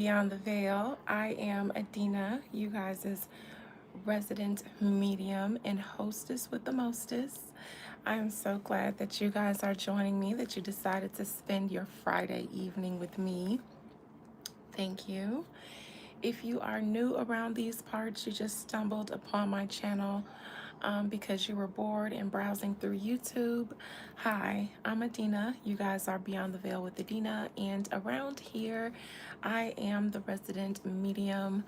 Beyond the Veil. I am Adina, you guys' resident medium and hostess with the mostest. I am so glad that you guys are joining me, that you decided to spend your Friday evening with me. Thank you. If you are new around these parts, you just stumbled upon my channel because you were bored and browsing through YouTube. Hi, I'm Adina. You guys are Beyond the Veil with Adina, and around here, I am the resident medium,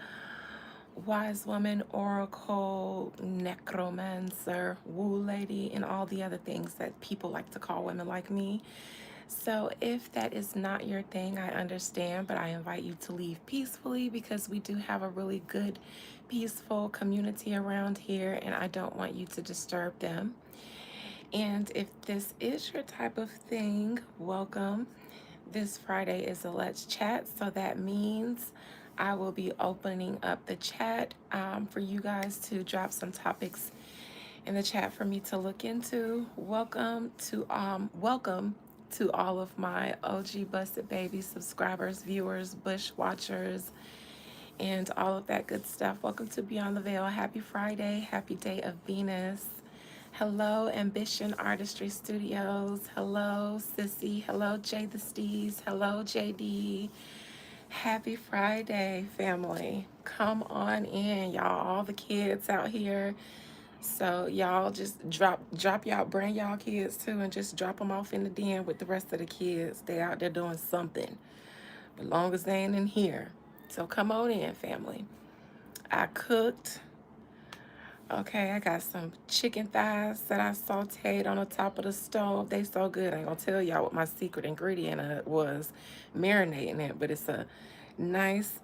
wise woman, oracle, necromancer, woo lady, and all the other things that people like to call women like me. So, if that is not your thing, I understand, but I invite you to leave peacefully because we do have a really good, peaceful community around here, and I don't want you to disturb them. And if this is your type of thing, welcome. This Friday is a Let's Chat, so that means I will be opening up the chat for you guys to drop some topics in the chat for me to look into. Welcome to all of my OG Busted Baby subscribers, viewers, bush watchers, and all of that good stuff. Welcome to Beyond the Veil. Happy Friday. Happy Day of Venus. Hello, Ambition Artistry Studios. Hello, Sissy. Hello, Jay the Steez. Hello, JD. Happy Friday, family. Come on in, y'all. All the kids out here. So y'all just drop y'all, bring y'all kids too, and just drop them off in the den with the rest of the kids. They out there doing something, as long as they ain't in here. So come on in, family. I cooked. Okay, I got some chicken thighs that I sauteed on the top of the stove. They so good. I ain't gonna tell y'all what my secret ingredient was marinating it, but it's a nice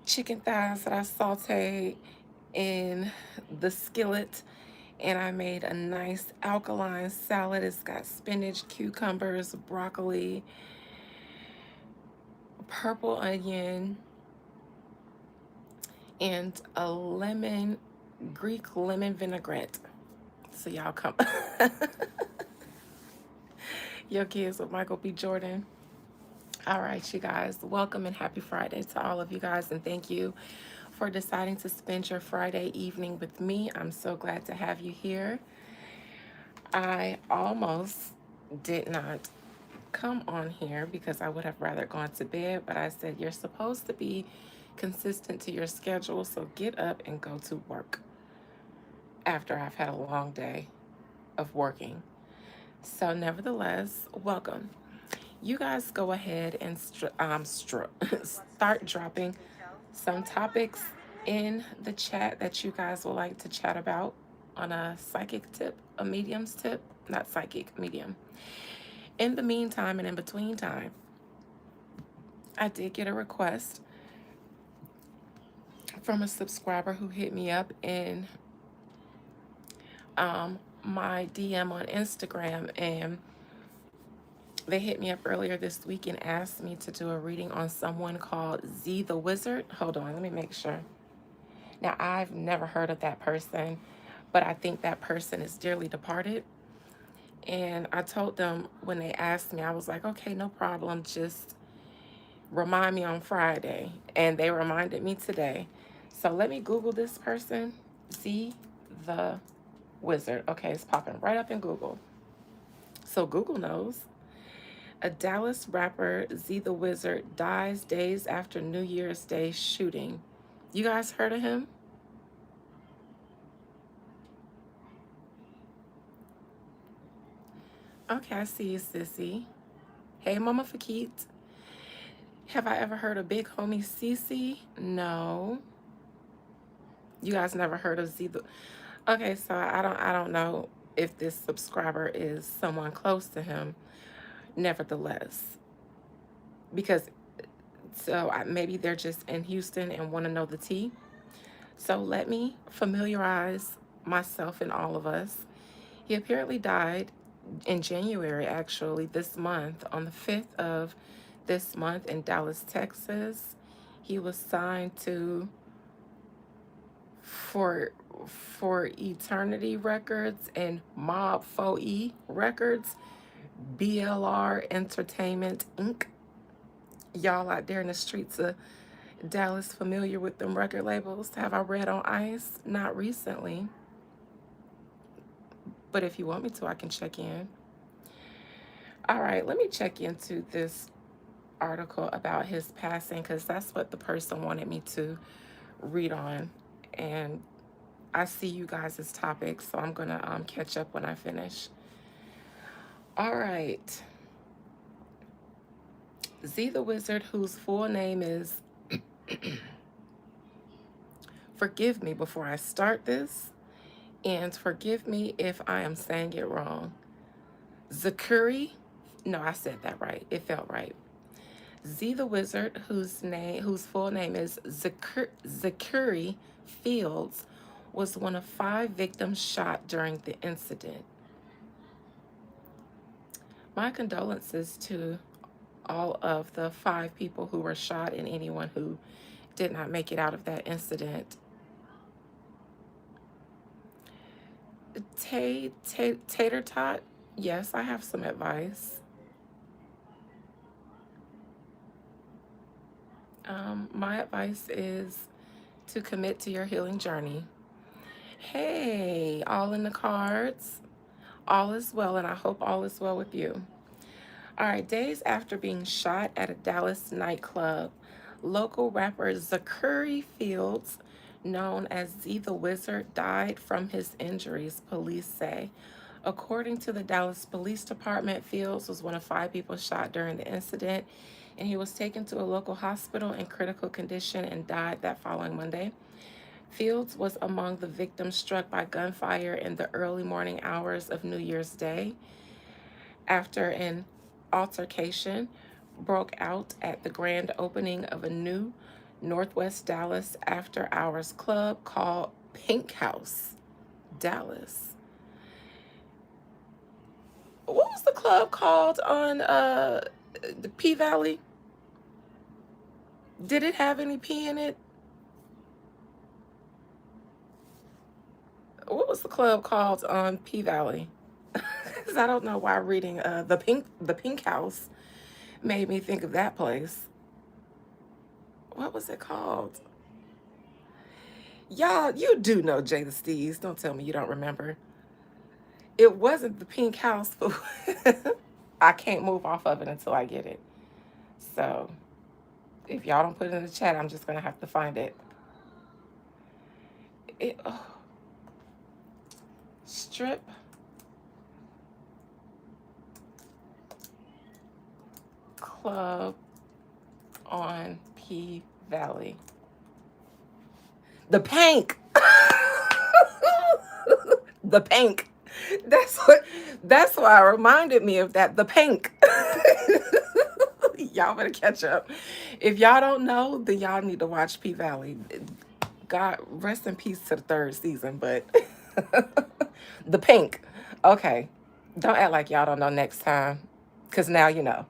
chicken thighs that I sauteed in the skillet, and I made a nice alkaline salad. It's got spinach, cucumbers, broccoli, purple onion, and a Greek lemon vinaigrette. So y'all come. Your kids with Michael B. Jordan. All right, you guys, welcome and happy Friday to all of you guys, and thank you for deciding to spend your Friday evening with me. I'm so glad to have you here. I almost did not come on here because I would have rather gone to bed, but I said you're supposed to be consistent to your schedule, so get up and go to work after I've had a long day of working. So, nevertheless, welcome. You guys go ahead and start dropping some topics in the chat that you guys would like to chat about on a psychic tip, a medium's tip, not psychic, medium. In the meantime and in between time, I did get a request from a subscriber who hit me up in my DM on Instagram, and they hit me up earlier this week and asked me to do a reading on someone called Z the Wizard. Hold on, let me make sure. Now, I've never heard of that person, but I think that person is dearly departed. And I told them when they asked me, I was like, okay, no problem. Just remind me on Friday. And they reminded me today. So let me Google this person. Z the Wizard. Okay, it's popping right up in Google. So Google knows. A Dallas rapper, Z the Wizard, dies days after New Year's Day shooting. You guys heard of him? Okay, I see you, sissy. Hey, Mama Fakit. Have I ever heard of Big Homie Cece? No. You guys never heard of Z the... Okay, so I don't know if this subscriber is someone close to him. Nevertheless, because maybe they're just in Houston and want to know the tea. So let me familiarize myself and all of us. He apparently died in January, actually, this month, on the 5th of this month in Dallas, Texas. He was signed to for Eternity Records and Mob 4E Records, BLR Entertainment Inc. Y'all out there in the streets of Dallas familiar with them record labels? Have I read on ice? Not recently, but if you want me to, I can check in. All right, let me check into this article about his passing because that's what the person wanted me to read on. And I see you guys' topics, so I'm going to catch up when I finish. All right. Z the Wizard, whose full name is, forgive me before I start this, and forgive me if I am saying it wrong. Zakuri, no, I said that right. It felt right. Z the Wizard, whose full name is Zakuri Fields, was one of 5 victims shot during the incident. My condolences to all of the 5 people who were shot and anyone who did not make it out of that incident. Tater Tot, yes, I have some advice. My advice is to commit to your healing journey. Hey, all in the cards. All is well, and I hope all is well with you. All right, days after being shot at a Dallas nightclub, local rapper Zakuri Fields, known as Z the Wizard, died from his injuries, police say. According to the Dallas Police Department, Fields was one of 5 people shot during the incident, and he was taken to a local hospital in critical condition and died that following Monday. Fields was among the victims struck by gunfire in the early morning hours of New Year's Day after an altercation broke out at the grand opening of a new Northwest Dallas after hours club called Pink House Dallas. What was the club called on the P Valley? Did it have any P in it? What was the club called on P Valley? Because I don't know why reading the Pink House made me think of that place. What was it called? Y'all, you do know Jay the Steez. Don't tell me you don't remember. It wasn't the Pink House, but I can't move off of it until I get it. So if y'all don't put it in the chat, I'm just gonna have to find it. Strip Club on P Valley. The Pank. The Pank. That's why it reminded me of that. The Pank. Y'all better catch up. If y'all don't know, then y'all need to watch P Valley. God rest in peace to the 3rd season, but The Pink. Okay. Don't act like y'all don't know next time. Cause now you know.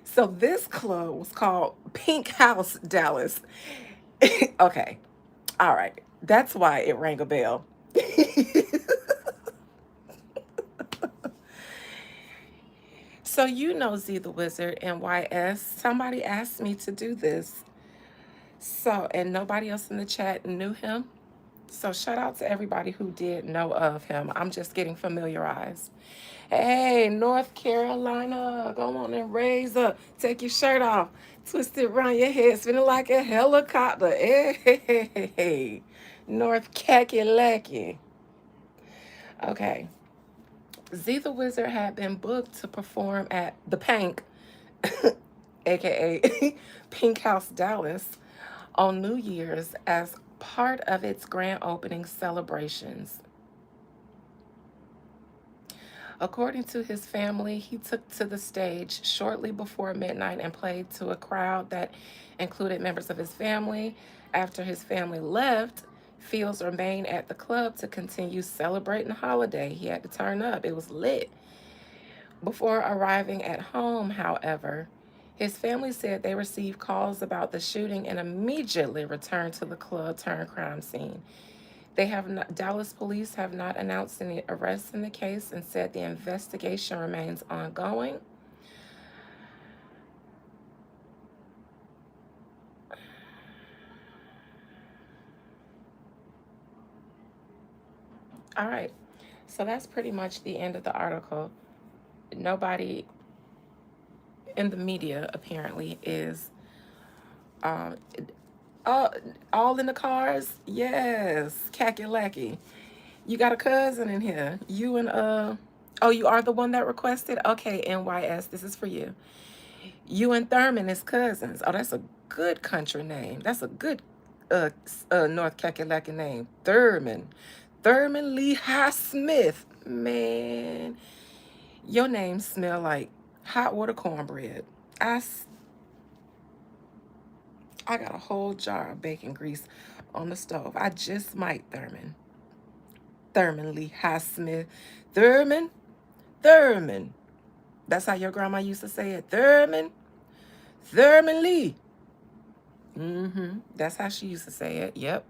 So this club was called Pink House Dallas. Okay. All right. That's why it rang a bell. So you know Z the Wizard, NYS. Somebody asked me to do this. So, and nobody else in the chat knew him. So shout out to everybody who did know of him. I'm just getting familiarized. Hey, North Carolina, go on and raise up. Take your shirt off. Twist it around your head. Spin it like a helicopter. Hey, North Kakalaki. Okay. Z the Wizard had been booked to perform at the Pank, aka Pink House Dallas, on New Year's as part of its grand opening celebrations. According to his family, he took to the stage shortly before midnight and played to a crowd that included members of his family. After his family left, Fields remained at the club to continue celebrating the holiday. He had to turn up. It was lit. Before arriving at home, however, his family said they received calls about the shooting and immediately returned to the club turned crime scene. Dallas police have not announced any arrests in the case and said the investigation remains ongoing. All right. So that's pretty much the end of the article. Nobody in the media apparently is uh, uh all in the cars. Yes, Kakalaki. You got a cousin in here. You and oh, you are the one that requested? Okay, NYS, this is for you. You and Thurman is cousins. Oh, that's a good country name. That's a good North Kakalaki name. Thurman. Thurman Lehigh Smith. Man, your name smell like hot water cornbread. I, I got a whole jar of bacon grease on the stove. I just might, Thurman. Thurman Lehigh Smith. Thurman. Thurman. That's how your grandma used to say it. Thurman. Thurman Lee. That's how she used to say it. Yep.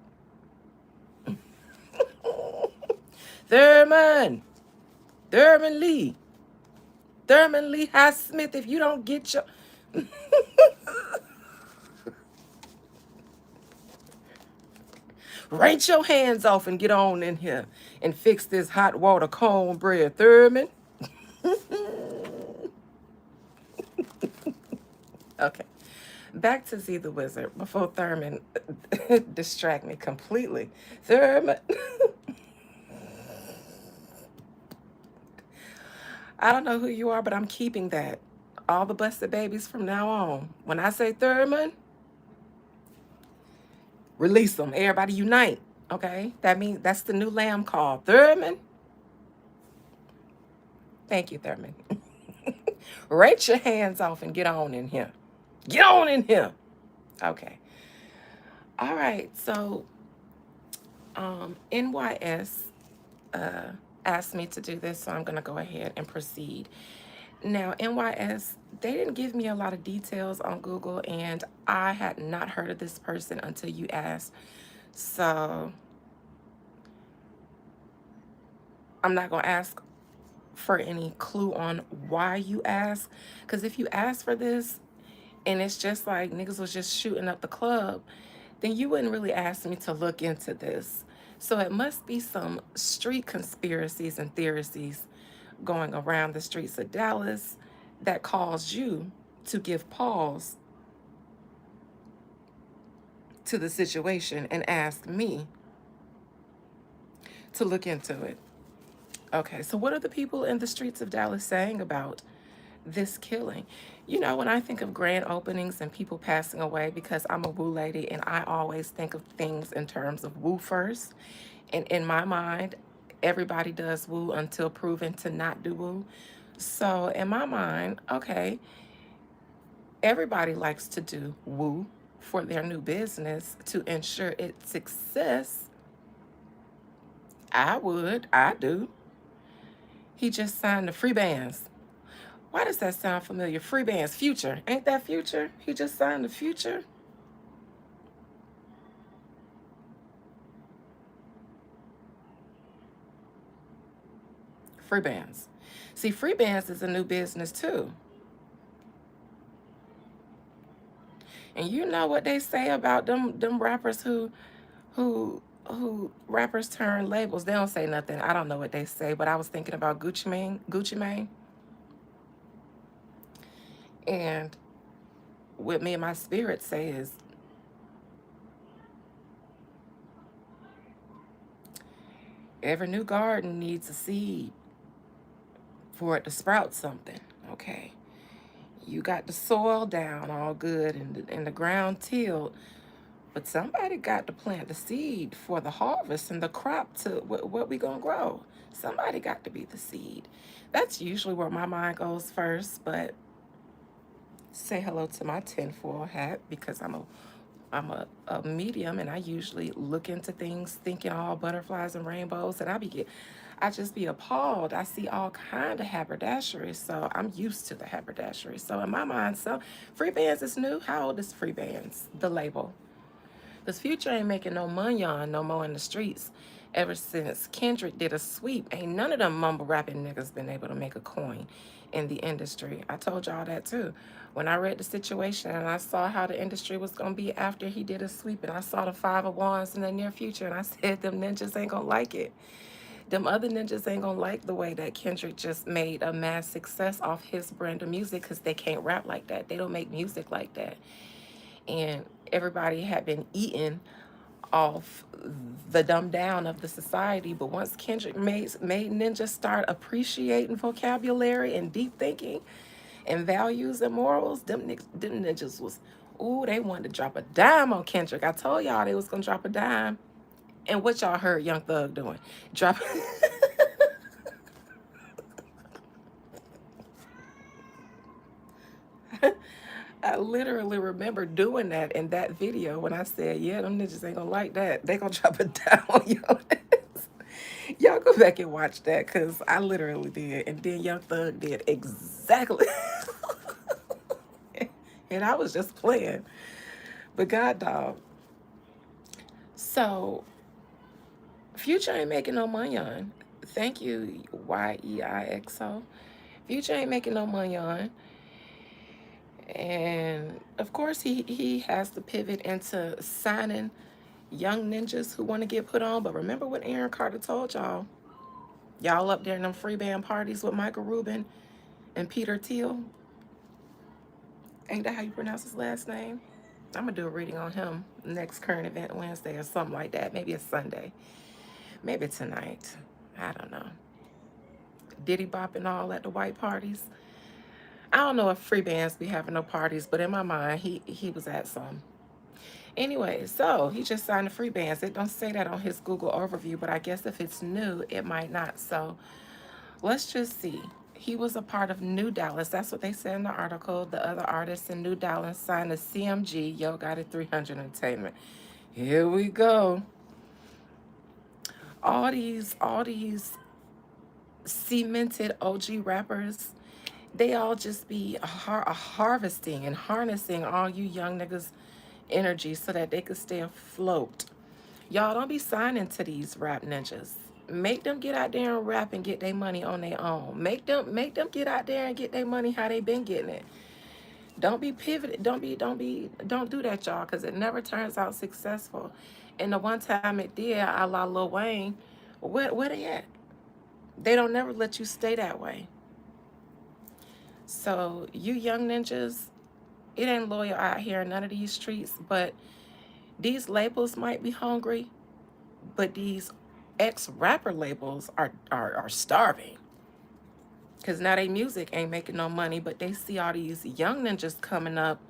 Thurman. Thurman Lee. Thurman Lehigh Smith. If you don't get your Range your hands off and get on in here and fix this hot water cornbread, Thurman. Okay. Back to Z the Wizard before Thurman distract me completely. Thurman. I don't know who you are, but I'm keeping that. All the busted babies from now on. When I say Thurman, release them. Everybody unite. Okay? That means that's the new lamb call. Thurman. Thank you, Thurman. Rake your hands off and get on in here. Get on in here. Okay. All right. So NYS asked me to do this, so I'm going to go ahead and proceed. Now, NYS, they didn't give me a lot of details on Google, and I had not heard of this person until you asked. So I'm not going to ask for any clue on why you asked, because if you ask for this and it's just like niggas was just shooting up the club, then you wouldn't really ask me to look into this. So it must be some street conspiracies and theories going around the streets of Dallas that caused you to give pause to the situation and ask me to look into it. Okay, so what are the people in the streets of Dallas saying about this killing? You know, when I think of grand openings and people passing away, because I'm a woo lady and I always think of things in terms of woo first. And in my mind, everybody does woo until proven to not do woo. So in my mind, okay, everybody likes to do woo for their new business to ensure its success. I do. He just signed the free bands. Why does that sound familiar? Free bands, Future. Ain't that Future? He just signed the Future. Free bands. See, free bands is a new business too. And you know what they say about them rappers who rappers turn labels. They don't say nothing. I don't know what they say, but I was thinking about Gucci Mane. And what me and my spirit say is every new garden needs a seed for it to sprout something. Okay. You got the soil down all good and the ground tilled, but somebody got to plant the seed for the harvest and the crop to what we gonna grow. Somebody got to be the seed. That's usually where my mind goes first, but say hello to my tinfoil hat because I'm a medium and I usually look into things thinking all butterflies and rainbows and I just be appalled. I see all kind of haberdashery, so I'm used to the haberdashery. So in my mind, so Free Bands is new. How old is Free Bands, the label? Because Future ain't making no money on no more in the streets ever since Kendrick did a sweep. Ain't none of them mumble rapping niggas been able to make a coin in the industry. I told y'all that too. When I read the situation and I saw how the industry was going to be after he did a sweep and I saw the 5 of Wands in the near future and I said them ninjas ain't going to like it. Them other ninjas ain't gonna like the way that Kendrick just made a mass success off his brand of music because they can't rap like that. They don't make music like that. And everybody had been eating off the dumb down of the society. But once Kendrick made ninjas start appreciating vocabulary and deep thinking and values and morals, them ninjas was, ooh, they wanted to drop a dime on Kendrick. I told y'all they was gonna drop a dime. And what y'all heard Young Thug doing? Drop. I literally remember doing that in that video when I said, yeah, them ninjas ain't gonna like that. They gonna drop it down on your ass. Y'all go back and watch that because I literally did. And then Young Thug did exactly. And I was just playing. But God dog. So Future ain't making no money on. Thank you, YEIXO. Future ain't making no money on. And of course, he has to pivot into signing young ninjas who want to get put on. But remember what Aaron Carter told y'all. Y'all up there in them free band parties with Michael Rubin and Peter Thiel. Ain't that how you pronounce his last name? I'm going to do a reading on him next Current Event Wednesday or something like that. Maybe it's Sunday. Maybe tonight. I don't know. Diddy bopping all at the white parties. I don't know if free bands be having no parties, but in my mind, he was at some. Anyway, so he just signed the free bands. It don't say that on his Google overview, but I guess if it's new, it might not. So let's just see. He was a part of New Dallas. That's what they said in the article. The other artists in New Dallas signed to CMG, Yo Got It 300 Entertainment. Here we go. All these cemented OG rappers, they all just be harvesting and harnessing all you young niggas' energy so that they could stay afloat. Y'all don't be signing to these rap ninjas. Make them get out there and rap and get their money on their own. Make them get out there and get their money how they been getting it. Don't be pivoted. Don't do that, y'all, because it never turns out successful. And the one time it did, a la Lil Wayne, where they at? They don't never let you stay that way. So you young ninjas, it ain't loyal out here in none of these streets, but these labels might be hungry, but these ex-rapper labels are starving. Because now they music ain't making no money, but they see all these young ninjas coming up,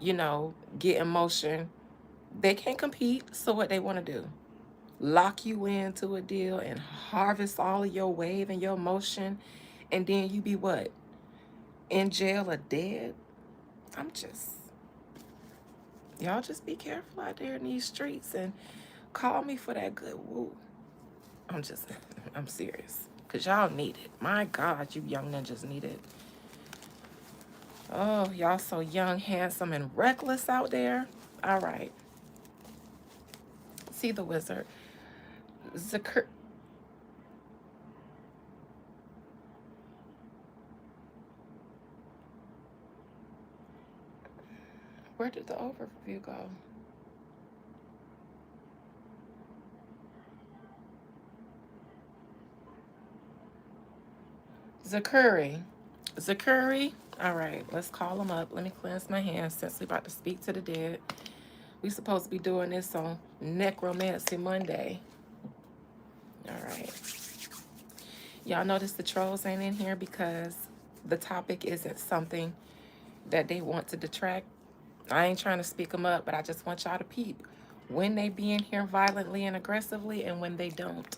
getting motion. They can't compete, so what they want to do? Lock you into a deal and harvest all of your wave and your motion, and then you be what? In jail or dead? I'm just, y'all just be careful out there in these streets and call me for that good woo. I'm serious. Because y'all need it. My God, you young ninjas need it. Oh, y'all so young, handsome, and reckless out there. All right. See the wizard. Zakir. Where did the overview go? Zakuri. Zakuri. All right, let's call him up. Let me cleanse my hands since we about to speak to the dead. We supposed to be doing this on Necromancy Monday. All right. Y'all notice the trolls ain't in here because the topic isn't something that they want to detract. I ain't trying to speak them up, but I just want y'all to peep when they be in here violently and aggressively and when they don't.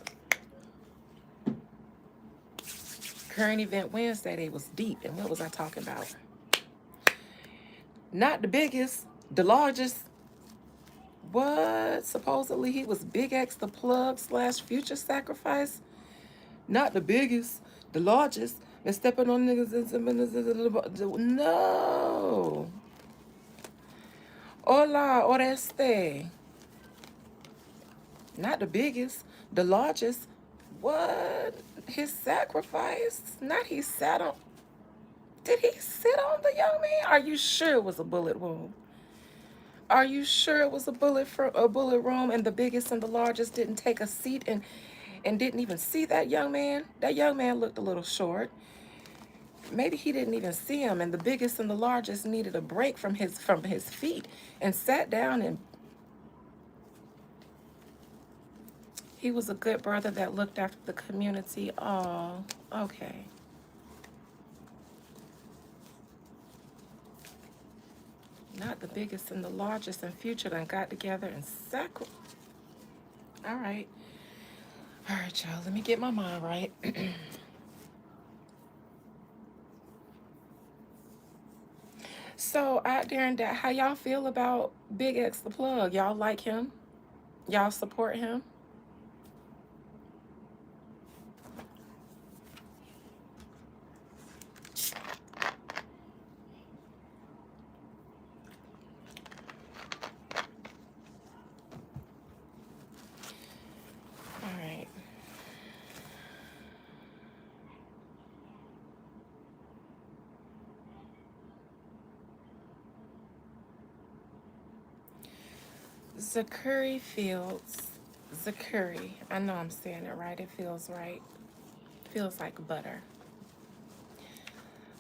Current Event Wednesday, they was deep. And what was I talking about? Not the biggest, the largest. What? Supposedly he was Big X the plug / future sacrifice. Not the biggest, the largest. And stepping on niggas. No. Hola, oreste. Not the biggest, the largest. What? His sacrifice? Not he sat on. Did he sit on the young man? Are you sure it was a bullet wound? Are you sure it was a bullet wound and the biggest and the largest didn't take a seat and didn't even see that young man. That young man looked a little short. Maybe he didn't even see him, and the biggest and the largest needed a break from his feet and sat down, and he was a good brother that looked after the community. Oh, okay. Not the biggest and the largest, and Future done got together and sacri. All right. All right, y'all. Let me get my mind right. So, out there and that, how y'all feel about Big X the Plug? Y'all like him? Y'all support him? All right. Zakuri Fields. Zakuri. I know I'm saying it right. It feels right. Feels like butter.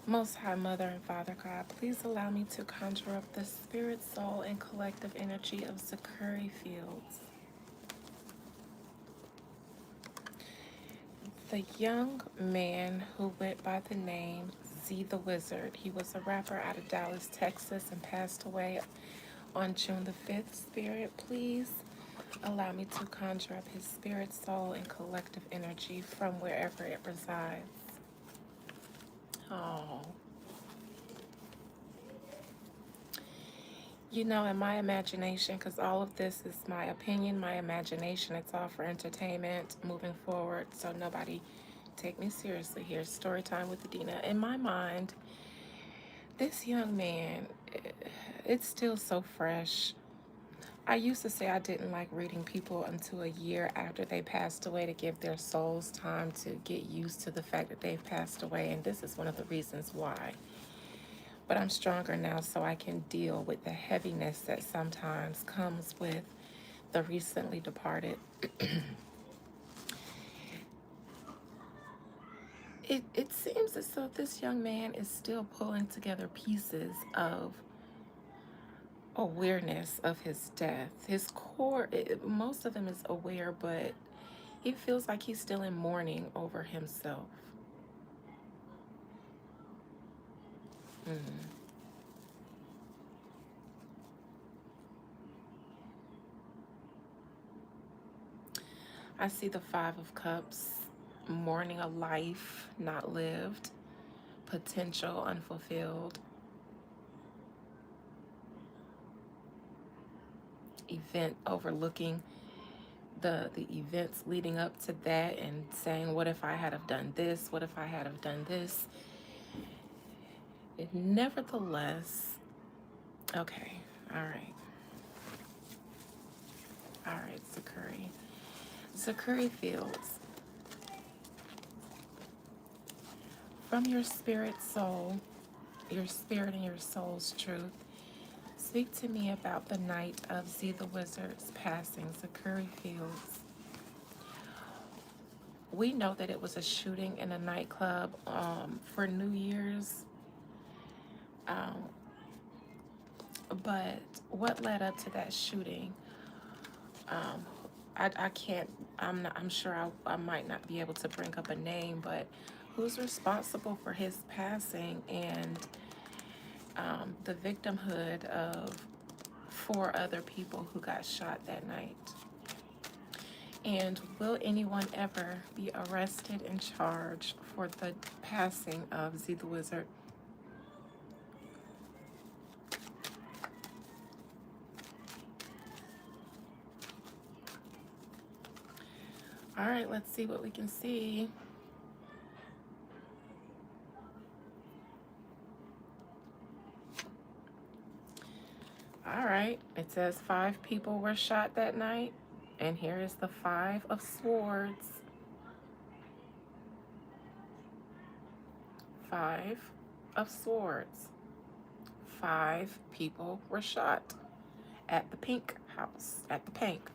Most High Mother and Father God, please allow me to conjure up the spirit, soul, and collective energy of Zakuri Fields. The young man who went by the name Z the Wizard. He was a rapper out of Dallas, Texas, and passed away on June the 5th. Spirit, please allow me to conjure up his spirit, soul, and collective energy from wherever it resides. Oh. You know, in my imagination, because all of this is my opinion, my imagination, it's all for entertainment moving forward, so nobody take me seriously here. Story time with Adina. In my mind, this young man, it's still so fresh. I used to say I didn't like reading people until a year after they passed away to give their souls time to get used to the fact that they've passed away, and this is one of the reasons why. But I'm stronger now, so I can deal with the heaviness that sometimes comes with the recently departed. It seems as though this young man is still pulling together pieces of awareness of his death. His core, most of them is aware, but he feels like he's still in mourning over himself. Mm. I see the Five of Cups, mourning a life not lived, potential unfulfilled, event overlooking the events leading up to that and saying, what if I had have done this? What if I had have done this? Nevertheless, okay, all right, all right, Zakuri. Zakuri Fields, from your spirit soul, your spirit and your soul's truth, speak to me about the night of Z the Wizard's passing, Zakuri Fields. We know that it was a shooting in a nightclub for New Year's, um, but what led up to that shooting? Um, I can't, I'm sure I might not be able to bring up a name, but who's responsible for his passing and the victimhood of 4 other people who got shot that night? And will anyone ever be arrested and charged for the passing of Z the Wizard? All right, let's see what we can see. All right, it says 5 people were shot that night, and here is the 5 of Swords. 5 of Swords. 5 people were shot at the Pink House, at the Pink.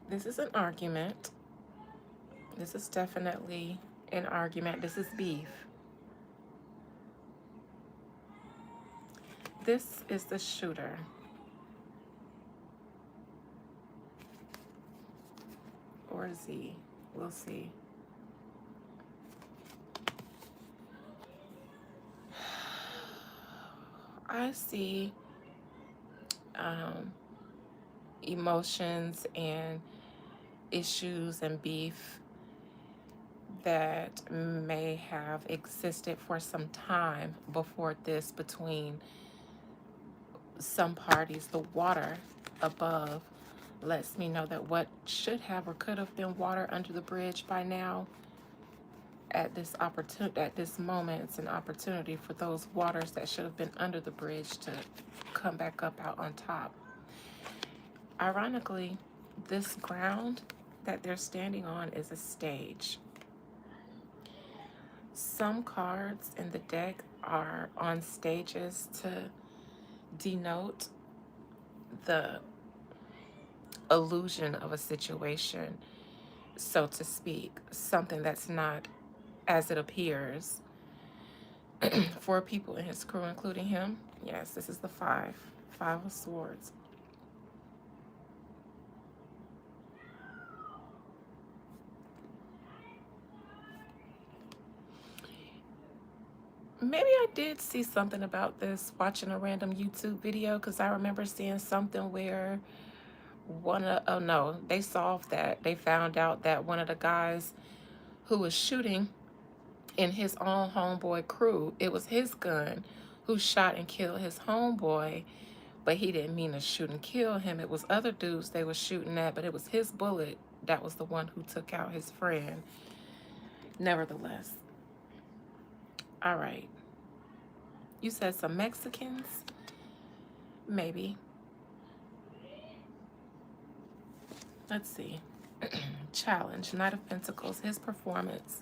This is an argument. This is definitely an argument. This is beef. This is the shooter. Or Z. We'll see. I see emotions and issues and beef that may have existed for some time before this between some parties. The water above lets me know that what should have or could have been water under the bridge by now, at this moment, it's an opportunity for those waters that should have been under the bridge to come back up out on top. Ironically, this ground that they're standing on is a stage. Some cards in the deck are on stages to denote the illusion of a situation, so to speak, something that's not as it appears. 4 people in his crew, including him. Yes, this is the 5 of Swords. Maybe I did see something about this watching a random YouTube video, because I remember seeing something where oh no, they solved that. They found out that one of the guys who was shooting in his own homeboy crew, it was his gun who shot and killed his homeboy, but he didn't mean to shoot and kill him. It was other dudes they were shooting at, but it was his bullet that was the one who took out his friend. Nevertheless. All right. You said some Mexicans? Maybe. Let's see. Challenge, Knight of Pentacles, his performance.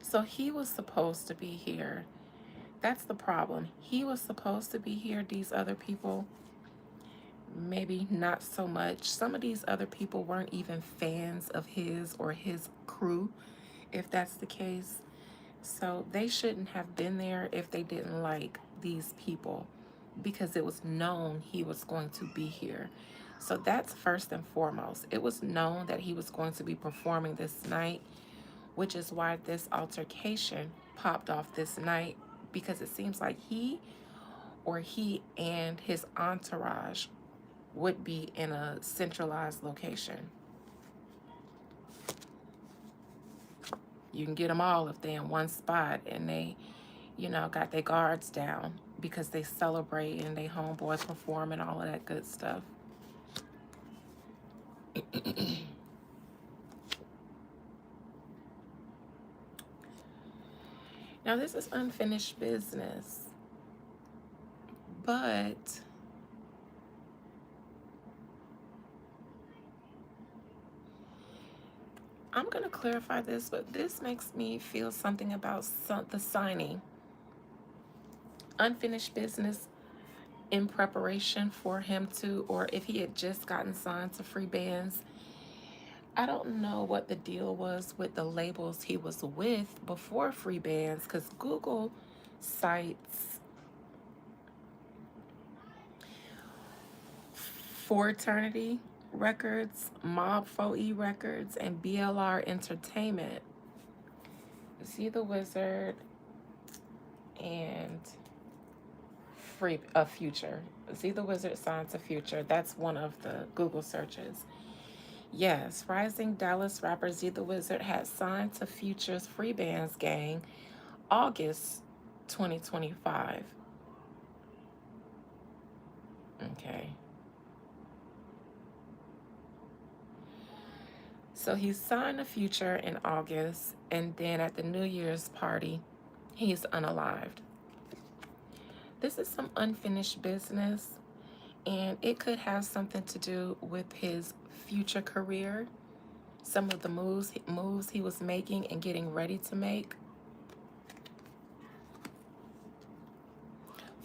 So he was supposed to be here. That's the problem. He was supposed to be here. These other people, maybe not so much. Some of these other people weren't even fans of his or his crew, if that's the case. So they shouldn't have been there if they didn't like these people, because it was known he was going to be here. So that's first and foremost. It was known that he was going to be performing this night, which is why this altercation popped off this night, because it seems like he and his entourage would be in a centralized location. You can get them all if they're in one spot and they, got their guards down because they celebrate and they homeboys perform and all of that good stuff. Now, this is unfinished business, but I'm going to clarify this, but this makes me feel something about the signing. Unfinished business in preparation for him to, or if he had just gotten signed to free bands. I don't know what the deal was with the labels he was with before free bands, because Google cites For Eternity Records, Mob 4E Records, and BLR Entertainment. See the Wizard and Future. See the Wizard signed to Future. That's one of the Google searches. Yes, rising Dallas rapper Z the Wizard had signed to Future's Free Bands gang August 2025. Okay. So he signed to Future in August, and then at the New Year's party, he's unalived. This is some unfinished business, and it could have something to do with his future career, some of the moves he was making and getting ready to make.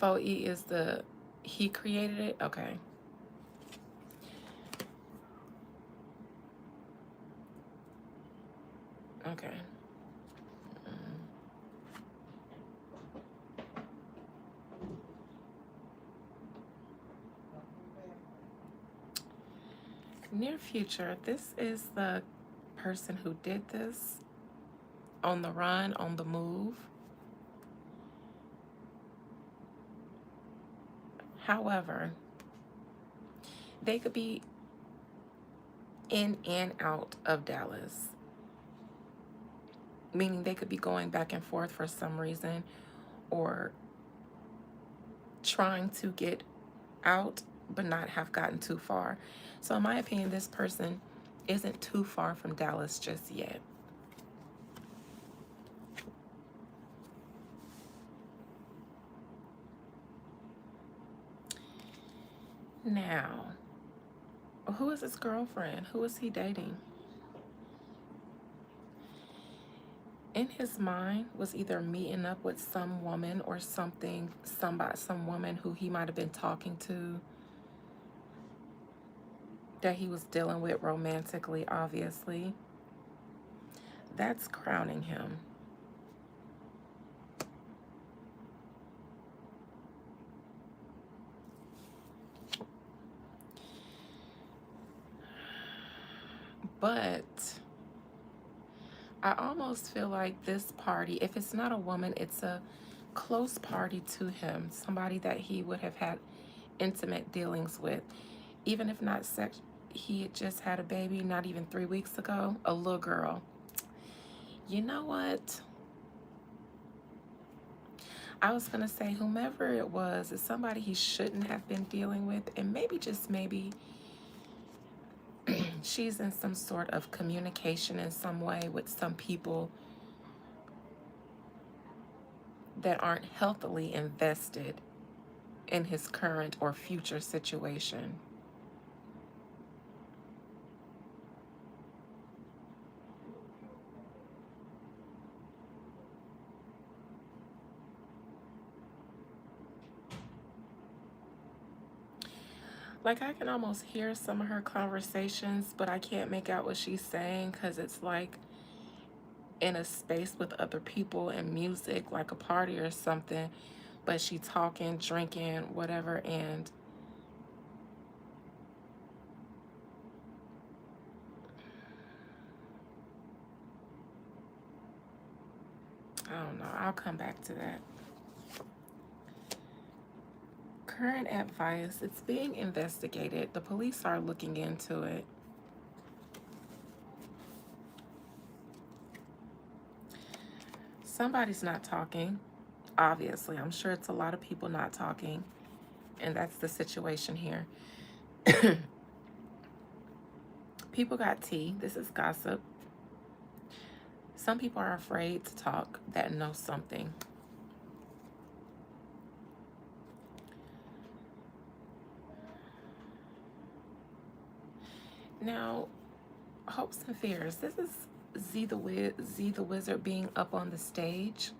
4E is the He created it? Okay. Okay. Near future, this is the person who did this, on the run, on the move. However, they could be in and out of Dallas, meaning they could be going back and forth for some reason, or trying to get out but not have gotten too far. So in my opinion, this person isn't too far from Dallas just yet. Now, who is his girlfriend? Who is he dating? In his mind was either meeting up with some woman or something, some woman who he might have been talking to, that he was dealing with romantically, obviously. That's crowning him. But I almost feel like this party, if it's not a woman, it's a close party to him, somebody that he would have had intimate dealings with, even if not sex. He had just had a baby not even 3 weeks ago, a little girl. You know what? I was going to say, whomever it was, is somebody he shouldn't have been dealing with, and maybe, just maybe, she's in some sort of communication in some way with some people that aren't healthily invested in his current or future situation. Like, I can almost hear some of her conversations, but I can't make out what she's saying, because it's like in a space with other people and music, like a party or something, but she talking, drinking, whatever, and I don't know. I'll come back to that. Current advice, it's being investigated. The police are looking into it. Somebody's not talking. Obviously, I'm sure it's a lot of people not talking, and that's the situation here. People got tea. This is gossip. Some people are afraid to talk that know something. Now, hopes and fears. This is Z the Wizard being up on the stage.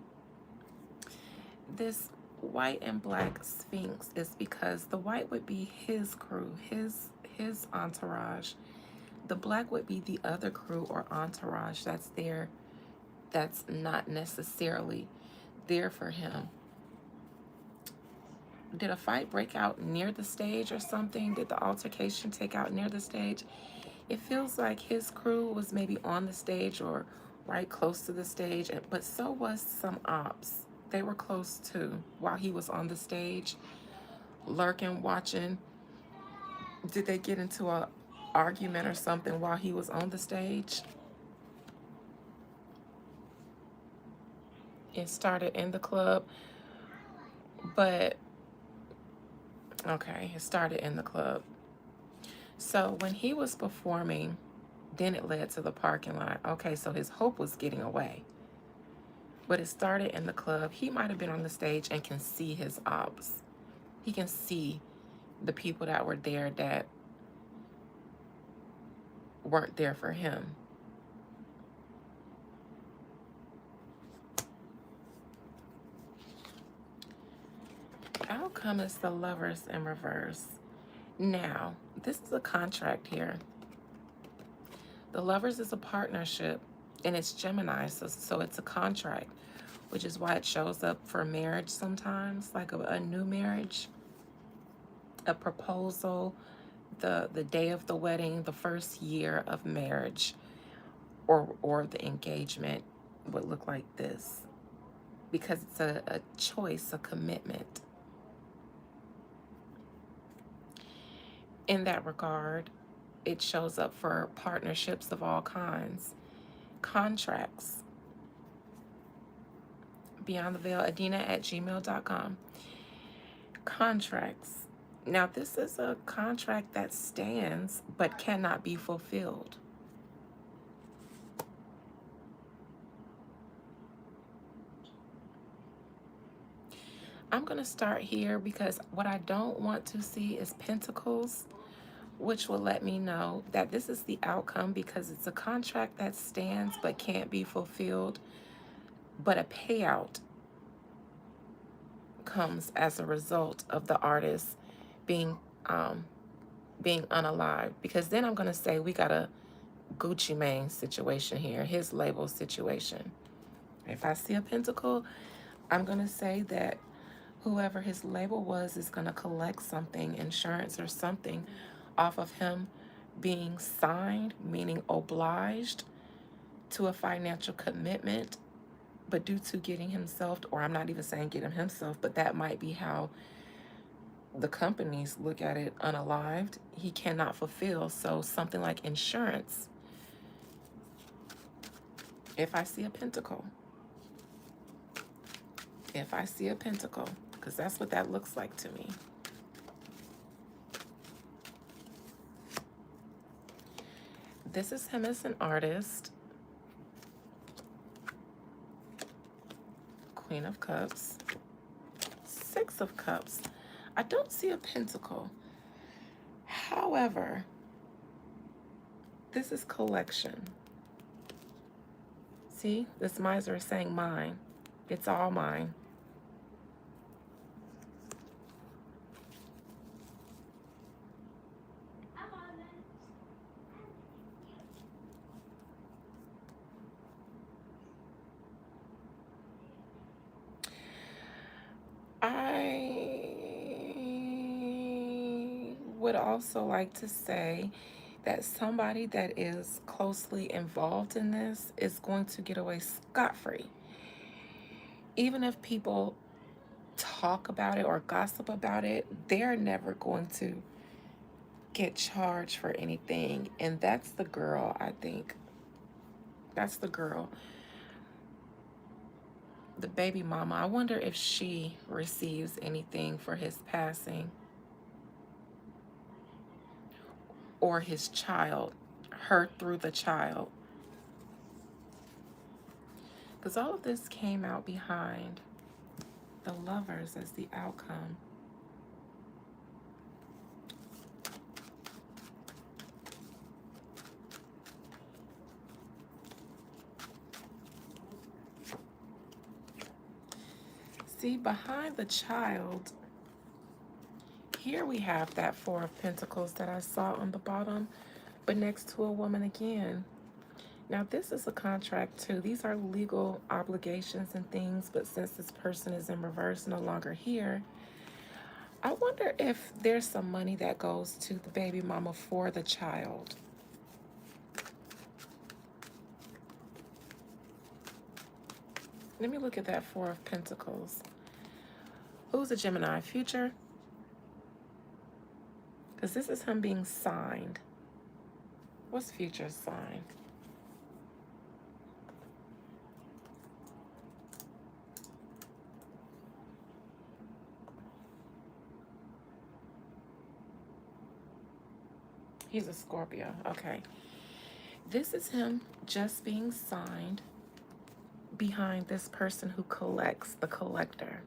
This white and black Sphinx is because the white would be his crew, his entourage. The black would be the other crew or entourage that's there, that's not necessarily there for him. Did a fight break out near the stage or something? Did the altercation take out near the stage? It feels like his crew was maybe on the stage or right close to the stage, but so was some ops. They were close too while he was on the stage, lurking, watching. Did they get into a argument or something while he was on the stage? It started in the club, but okay, it started in the club. So when he was performing, then it led to the parking lot. Okay, so his hope was getting away. But it started in the club. He might have been on the stage and can see his ops. He can see the people that were there that weren't there for him. outcome is the Lovers in reverse. Now, this is a contract here. The Lovers is a partnership, and it's Gemini, so it's a contract, which is why it shows up for marriage sometimes, like a new marriage, a proposal, the day of the wedding, the first year of marriage, or the engagement would look like this, because it's a choice, a commitment. In that regard, it shows up for partnerships of all kinds, contracts. Beyond the Veil, Adina@gmail.com. Contracts. Now, this is a contract that stands but cannot be fulfilled. I'm going to start here because what I don't want to see is pentacles, which will let me know that this is the outcome, because it's a contract that stands but can't be fulfilled, but a payout comes as a result of the artist being unalived. Because then I'm going to say we got a Gucci Mane situation here, his label situation. If I see a pentacle, I'm going to say that whoever his label was is going to collect something, insurance or something, off of him being signed, meaning obliged to a financial commitment, but due to getting himself, or I'm not even saying get him himself, but that might be how the companies look at it, unalived, he cannot fulfill. So something like insurance. If I see a pentacle, because that's what that looks like to me. This is him as an artist. Queen of Cups. Six of Cups. I don't see a pentacle. However, this is collection. See, this miser is saying mine. It's all mine. I would also like to say that somebody that is closely involved in this is going to get away scot-free. Even if people talk about it or gossip about it, they're never going to get charged for anything. And that's the girl, I think. That's the girl. The baby mama. I wonder if she receives anything for his passing, or his child, her through the child. Because all of this came out behind the Lovers as the outcome. See, behind the child, here we have that Four of Pentacles that I saw on the bottom, but next to a woman again. Now, this is a contract too. These are legal obligations and things, but since this person is in reverse, no longer here, I wonder if there's some money that goes to the baby mama for the child. Let me look at that Four of Pentacles. Who's a Gemini? Future? Because this is him being signed. What's Future's sign? He's a Scorpio. Okay. This is him just being signed behind this person who collects, the collector.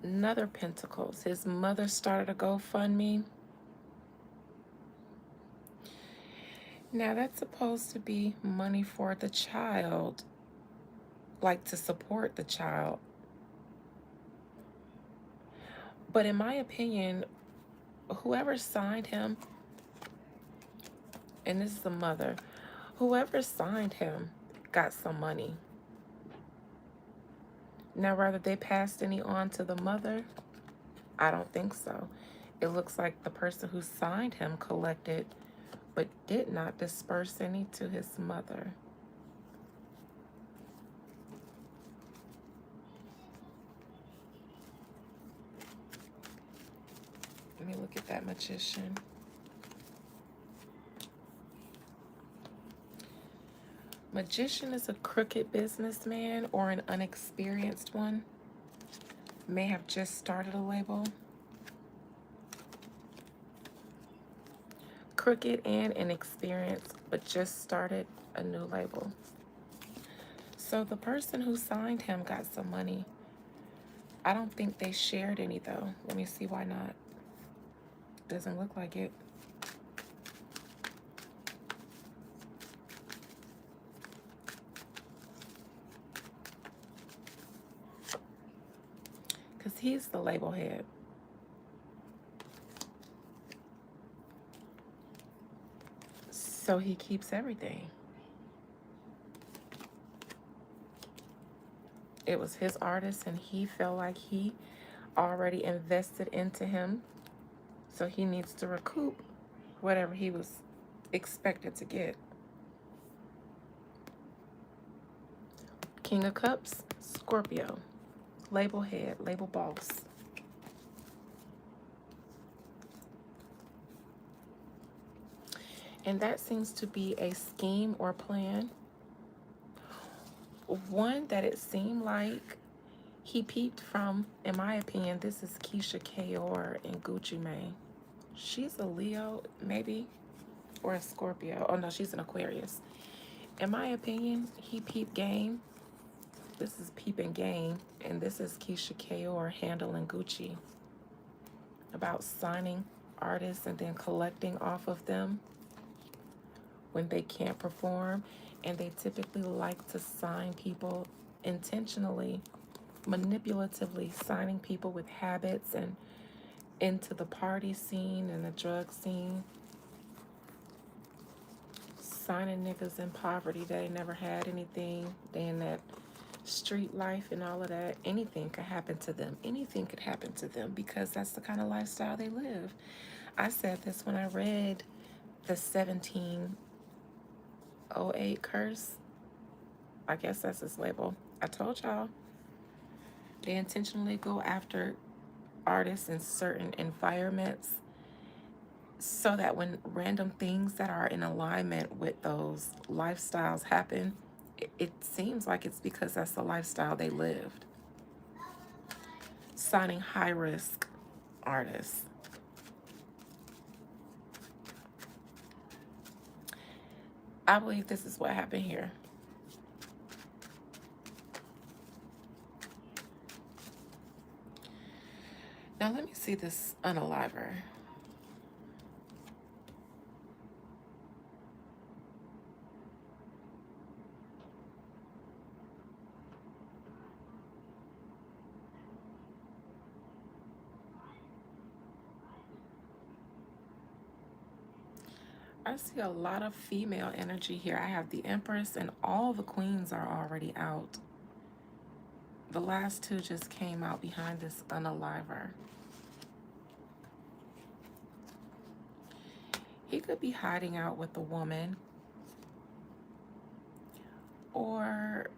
Another Pentacles. His mother started a GoFundMe. Now that's supposed to be money for the child, like to support the child. But in my opinion, whoever signed him, and this is the mother, whoever signed him got some money. Now, whether they passed any on to the mother, I don't think so. It looks like the person who signed him collected, but did not disperse any to his mother. Let me look at that magician. Magician is a crooked businessman or an unexperienced one. May have just started a label. Crooked and inexperienced, but just started a new label. So the person who signed him got some money. I don't think they shared any though. Let me see why not. Doesn't look like it. Because he's the label head. So he keeps everything. It was his artist and he felt like he already invested into him. So he needs to recoup whatever he was expected to get. King of Cups, Scorpio. Label head, label boss. And that seems to be a scheme or plan. One that it seemed like he peeped from, in my opinion, this is Keisha Kaur and Gucci Mane. She's a Leo, maybe, or a Scorpio. Oh no, she's an Aquarius. In my opinion, he peeped game. This is peeping game, and this is Keisha Kaur handling Gucci about signing artists and then collecting off of them when they can't perform. And they typically like to sign people intentionally, manipulatively, signing people with habits and into the party scene and the drug scene, signing niggas in poverty. They never had anything. They in that street life and all of that. Anything could happen to them. Anything could happen to them because that's the kind of lifestyle they live. I said this when I read the 1708 curse. I guess that's his label. I told y'all they intentionally go after artists in certain environments so that when random things that are in alignment with those lifestyles happen, it seems like it's because that's the lifestyle they lived. Signing high risk artists. I believe this is what happened here. Now let me see this unaliver. I see a lot of female energy here. I have the Empress and all the queens are already out. The last two just came out behind this unaliver. He could be hiding out with a woman, or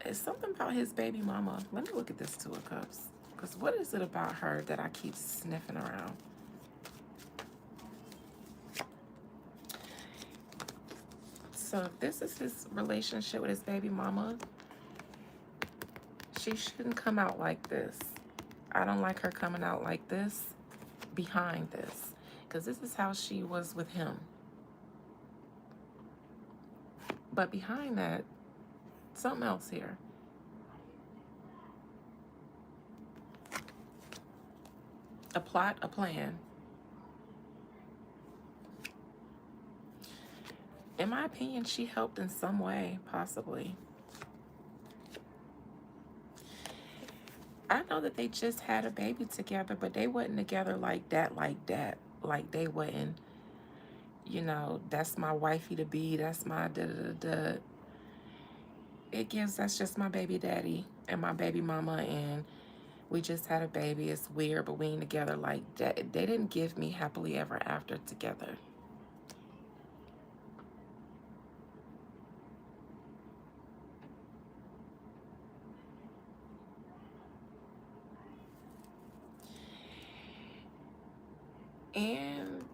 it's something about his baby mama. Let me look at this Two of Cups, because what is it about her that I keep sniffing around? So if this is his relationship with his baby mama, she shouldn't come out like this. I don't like her coming out like this behind this, because this is how she was with him. But behind that, something else here. A plot, a plan. In my opinion, she helped in some way, possibly. I know that they just had a baby together, but they wasn't together like that, like that. Like they wasn't, that's my wifey to be, that's my da da da da. That's just my baby daddy and my baby mama, and we just had a baby. It's weird, but we ain't together like that. They didn't give me happily ever after together. And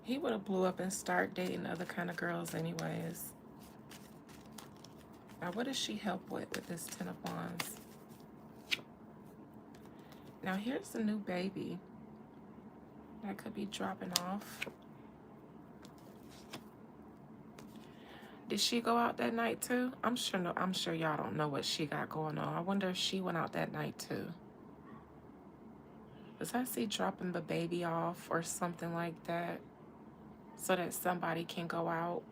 he would have blew up and start dating other kind of girls anyways. Now, what does she help with this Ten of Wands? Now, here's the new baby that could be dropping off. Did she go out that night too? I'm sure y'all don't know what she got going on. I wonder if she went out that night too. Does I see dropping the baby off or something like that so that somebody can go out?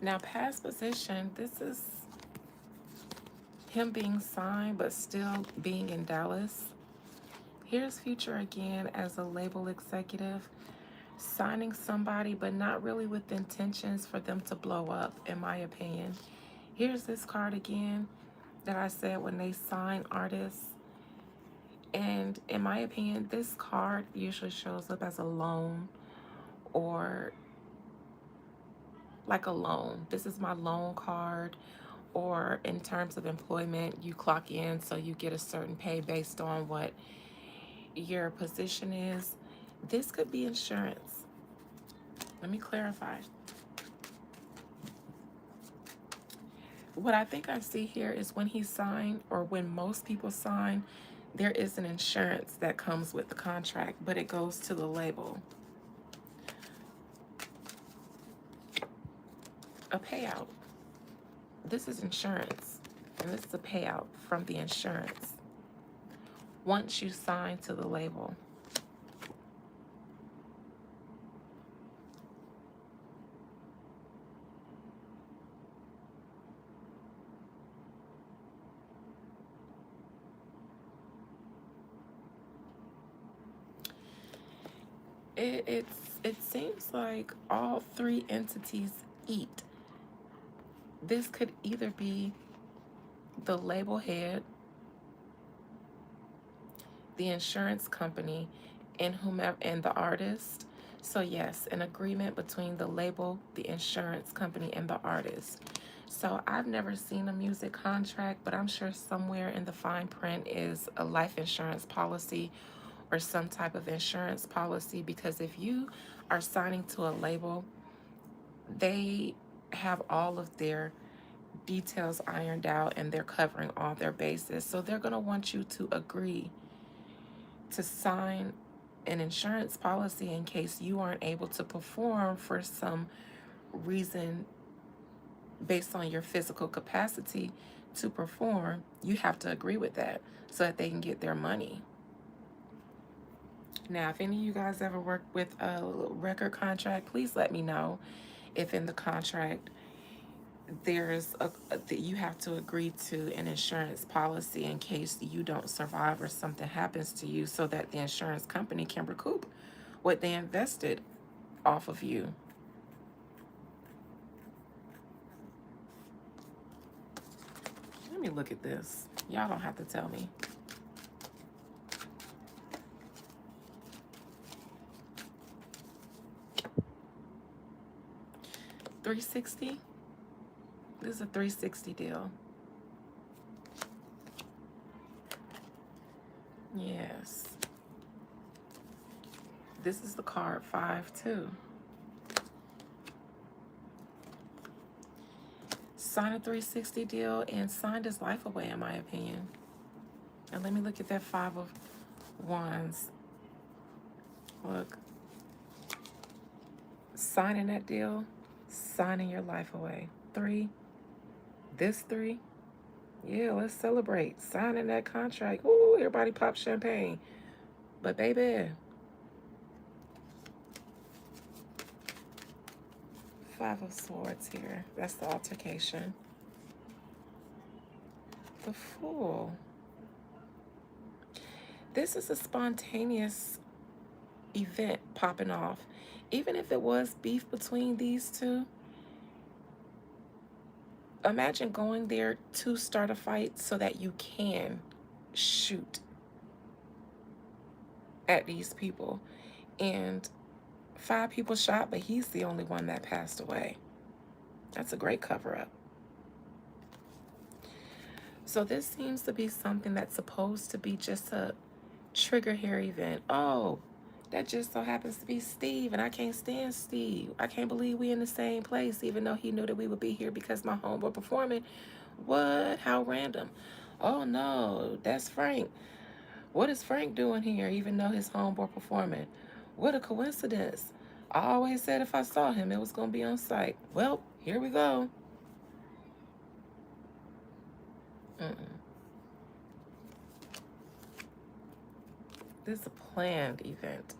Now, past position, this is him being signed but still being in Dallas. Here's future again as a label executive, signing somebody but not really with intentions for them to blow up, in my opinion. Here's this card again that I said when they sign artists. And in my opinion, this card usually shows up as a loan or like a loan. This is my loan card. Or in terms of employment, you clock in so you get a certain pay based on what your position is. This could be insurance. Let me clarify. What I think I see here is when he signed, or when most people sign, there is an insurance that comes with the contract, but it goes to the label. A payout. This is insurance, and this is a payout from the insurance once you sign to the label. It seems like all three entities eat. This could either be the label head, the insurance company, and whomever, and the artist. So yes, an agreement between the label, the insurance company, and the artist. So I've never seen a music contract, but I'm sure somewhere in the fine print is a life insurance policy or some type of insurance policy, because if you are signing to a label, they have all of their details ironed out and they're covering all their bases. So they're going to want you to agree to sign an insurance policy in case you aren't able to perform for some reason based on your physical capacity to perform. You have to agree with that so that they can get their money. Now, if any of you guys ever worked with a record contract, please let me know if in the contract there's that you have to agree to an insurance policy in case you don't survive or something happens to you, so that the insurance company can recoup what they invested off of you. Let me look at this. Y'all don't have to tell me. $360. This is a $360 deal. Yes. This is the card 5 too. Signed a $360 deal and signed his life away, in my opinion. And let me look at that 5 of Wands. Look. signing that deal, signing your life away. 3, this 3, yeah, let's celebrate. Signing that contract. Ooh, everybody pop champagne. But baby, 5 of Swords here. That's the altercation. The Fool. This is a spontaneous event popping off. Even if it was beef between these two, imagine going there to start a fight so that you can shoot at these people. And 5 people shot, but he's the only one that passed away. That's a great cover-up. So this seems to be something that's supposed to be just a trigger hair event. Oh, that just so happens to be Steve, and I can't stand Steve. I can't believe we in the same place, even though he knew that we would be here because my homeboy performing. What? How random. Oh no, that's Frank. What is Frank doing here, even though his homeboy performing? What a coincidence. I always said if I saw him, it was going to be on site. Well, here we go. This is a planned event.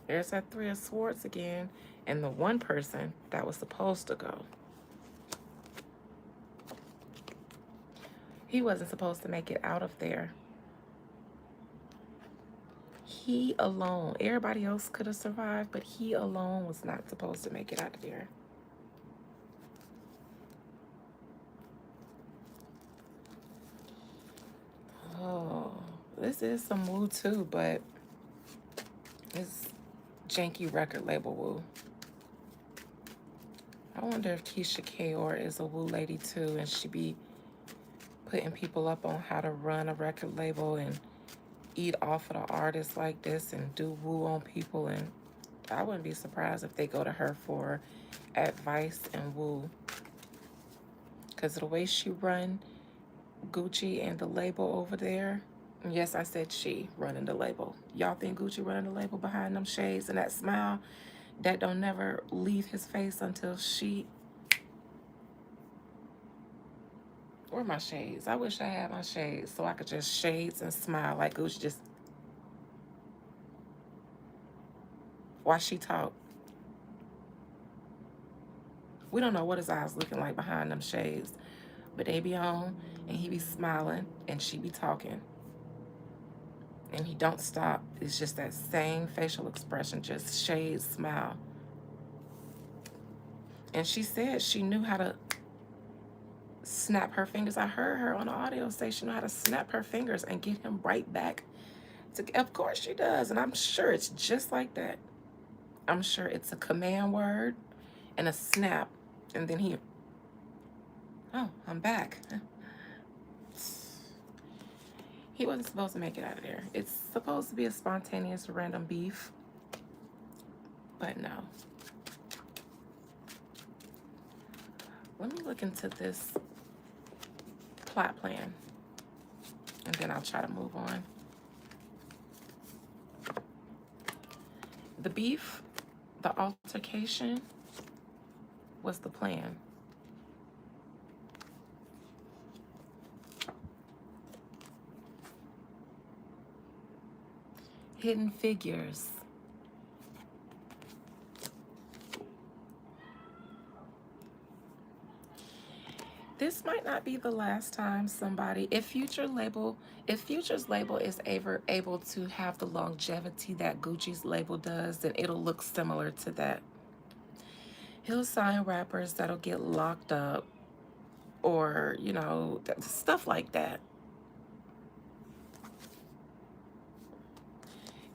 There's that 3 of Swords again, and the one person that was supposed to go. He wasn't supposed to make it out of there. He alone, everybody else could have survived, but he alone was not supposed to make it out of there. Oh, this is some woo too, but it's janky record label woo. I wonder if Keisha Kaur is a woo lady too, and she be putting people up on how to run a record label and eat off of the artists like this and do woo on people. And I wouldn't be surprised if they go to her for advice and woo, because the way she run Gucci and the label over there. Yes, I said she running the label. Y'all think Gucci running the label behind them shades and that smile that don't never leave his face until she... Where are my shades? I wish I had my shades so I could just shades and smile like Gucci just... While she talk. We don't know what his eyes looking like behind them shades, but they be on and he be smiling and she be talking. And he don't stop. It's just that same facial expression, just shade smile. And she said she knew how to snap her fingers. I heard her on the audio say she knew how to snap her fingers and get him right back. Of course she does. And I'm sure it's just like that. I'm sure it's a command word and a snap. And then he, oh, I'm back. He wasn't supposed to make it out of there. It's supposed to be a spontaneous random beef, but no. Let me look into this plot plan, and then I'll try to move on. The beef, the altercation, was the plan. Hidden Figures. This might not be the last time somebody, if Future's label is ever able to have the longevity that Gucci's label does, then it'll look similar to that. He'll sign rappers that'll get locked up, or, you know, stuff like that.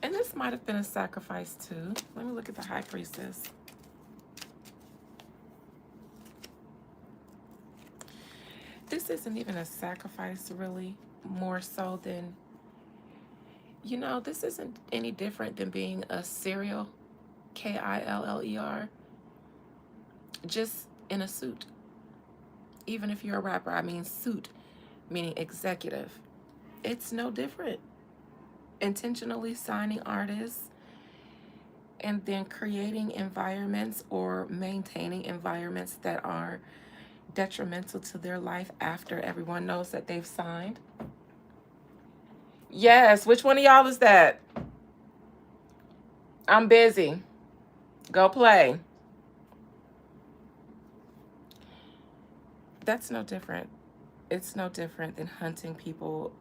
And this might have been a sacrifice too. Let me look at the High Priestess. This isn't even a sacrifice, really, more so than, you know, this isn't any different than being a serial, K-I-L-L-E-R, just in a suit. Even if you're a rapper, I mean suit, meaning executive. It's no different. Intentionally signing artists and then creating environments or maintaining environments that are detrimental to their life after everyone knows that they've signed. Yes, which one of y'all is that? I'm busy. Go play. That's no different. It's no different than hunting people,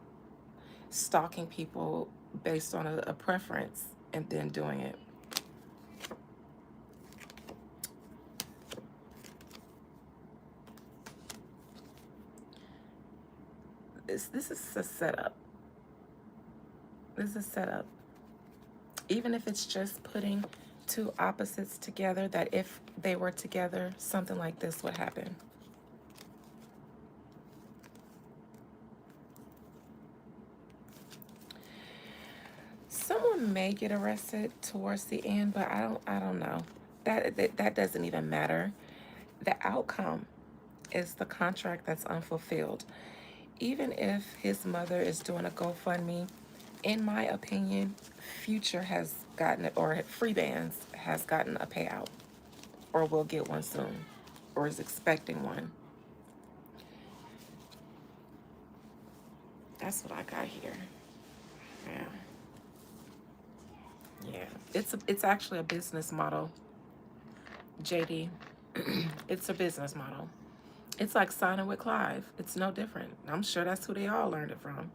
stalking people based on a preference, and then doing it. This is a setup. This is a setup. Even if it's just putting two opposites together, that if they were together, something like this would happen. Someone may get arrested towards the end, but I don't know. That doesn't even matter. The outcome is the contract that's unfulfilled. Even if his mother is doing a GoFundMe, in my opinion, Future has gotten it, or Free Bands has gotten a payout, or will get one soon, or is expecting one. That's what I got here. Yeah. Yeah. It's actually a business model, JD. It's a business model. It's like signing with Clive. It's no different. I'm sure that's who they all learned it from.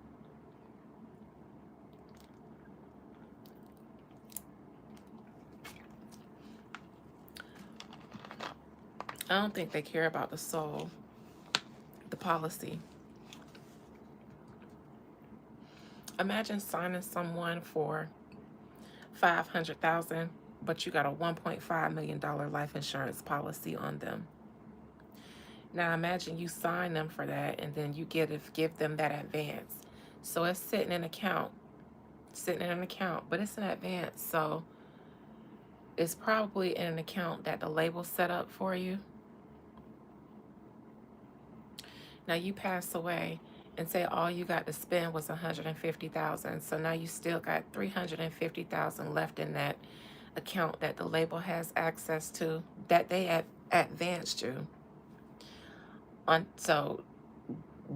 I don't think they care about the soul, the policy. Imagine signing someone for $500,000, but you got a $1.5 million life insurance policy on them. Now imagine you sign them for that, and then you give them that advance. So it's sitting in an account, but it's an advance. So it's probably in an account that the label set up for you. Now you pass away and say all you got to spend was $150,000. So now you still got $350,000 left in that account that the label has access to, that they advanced you on. So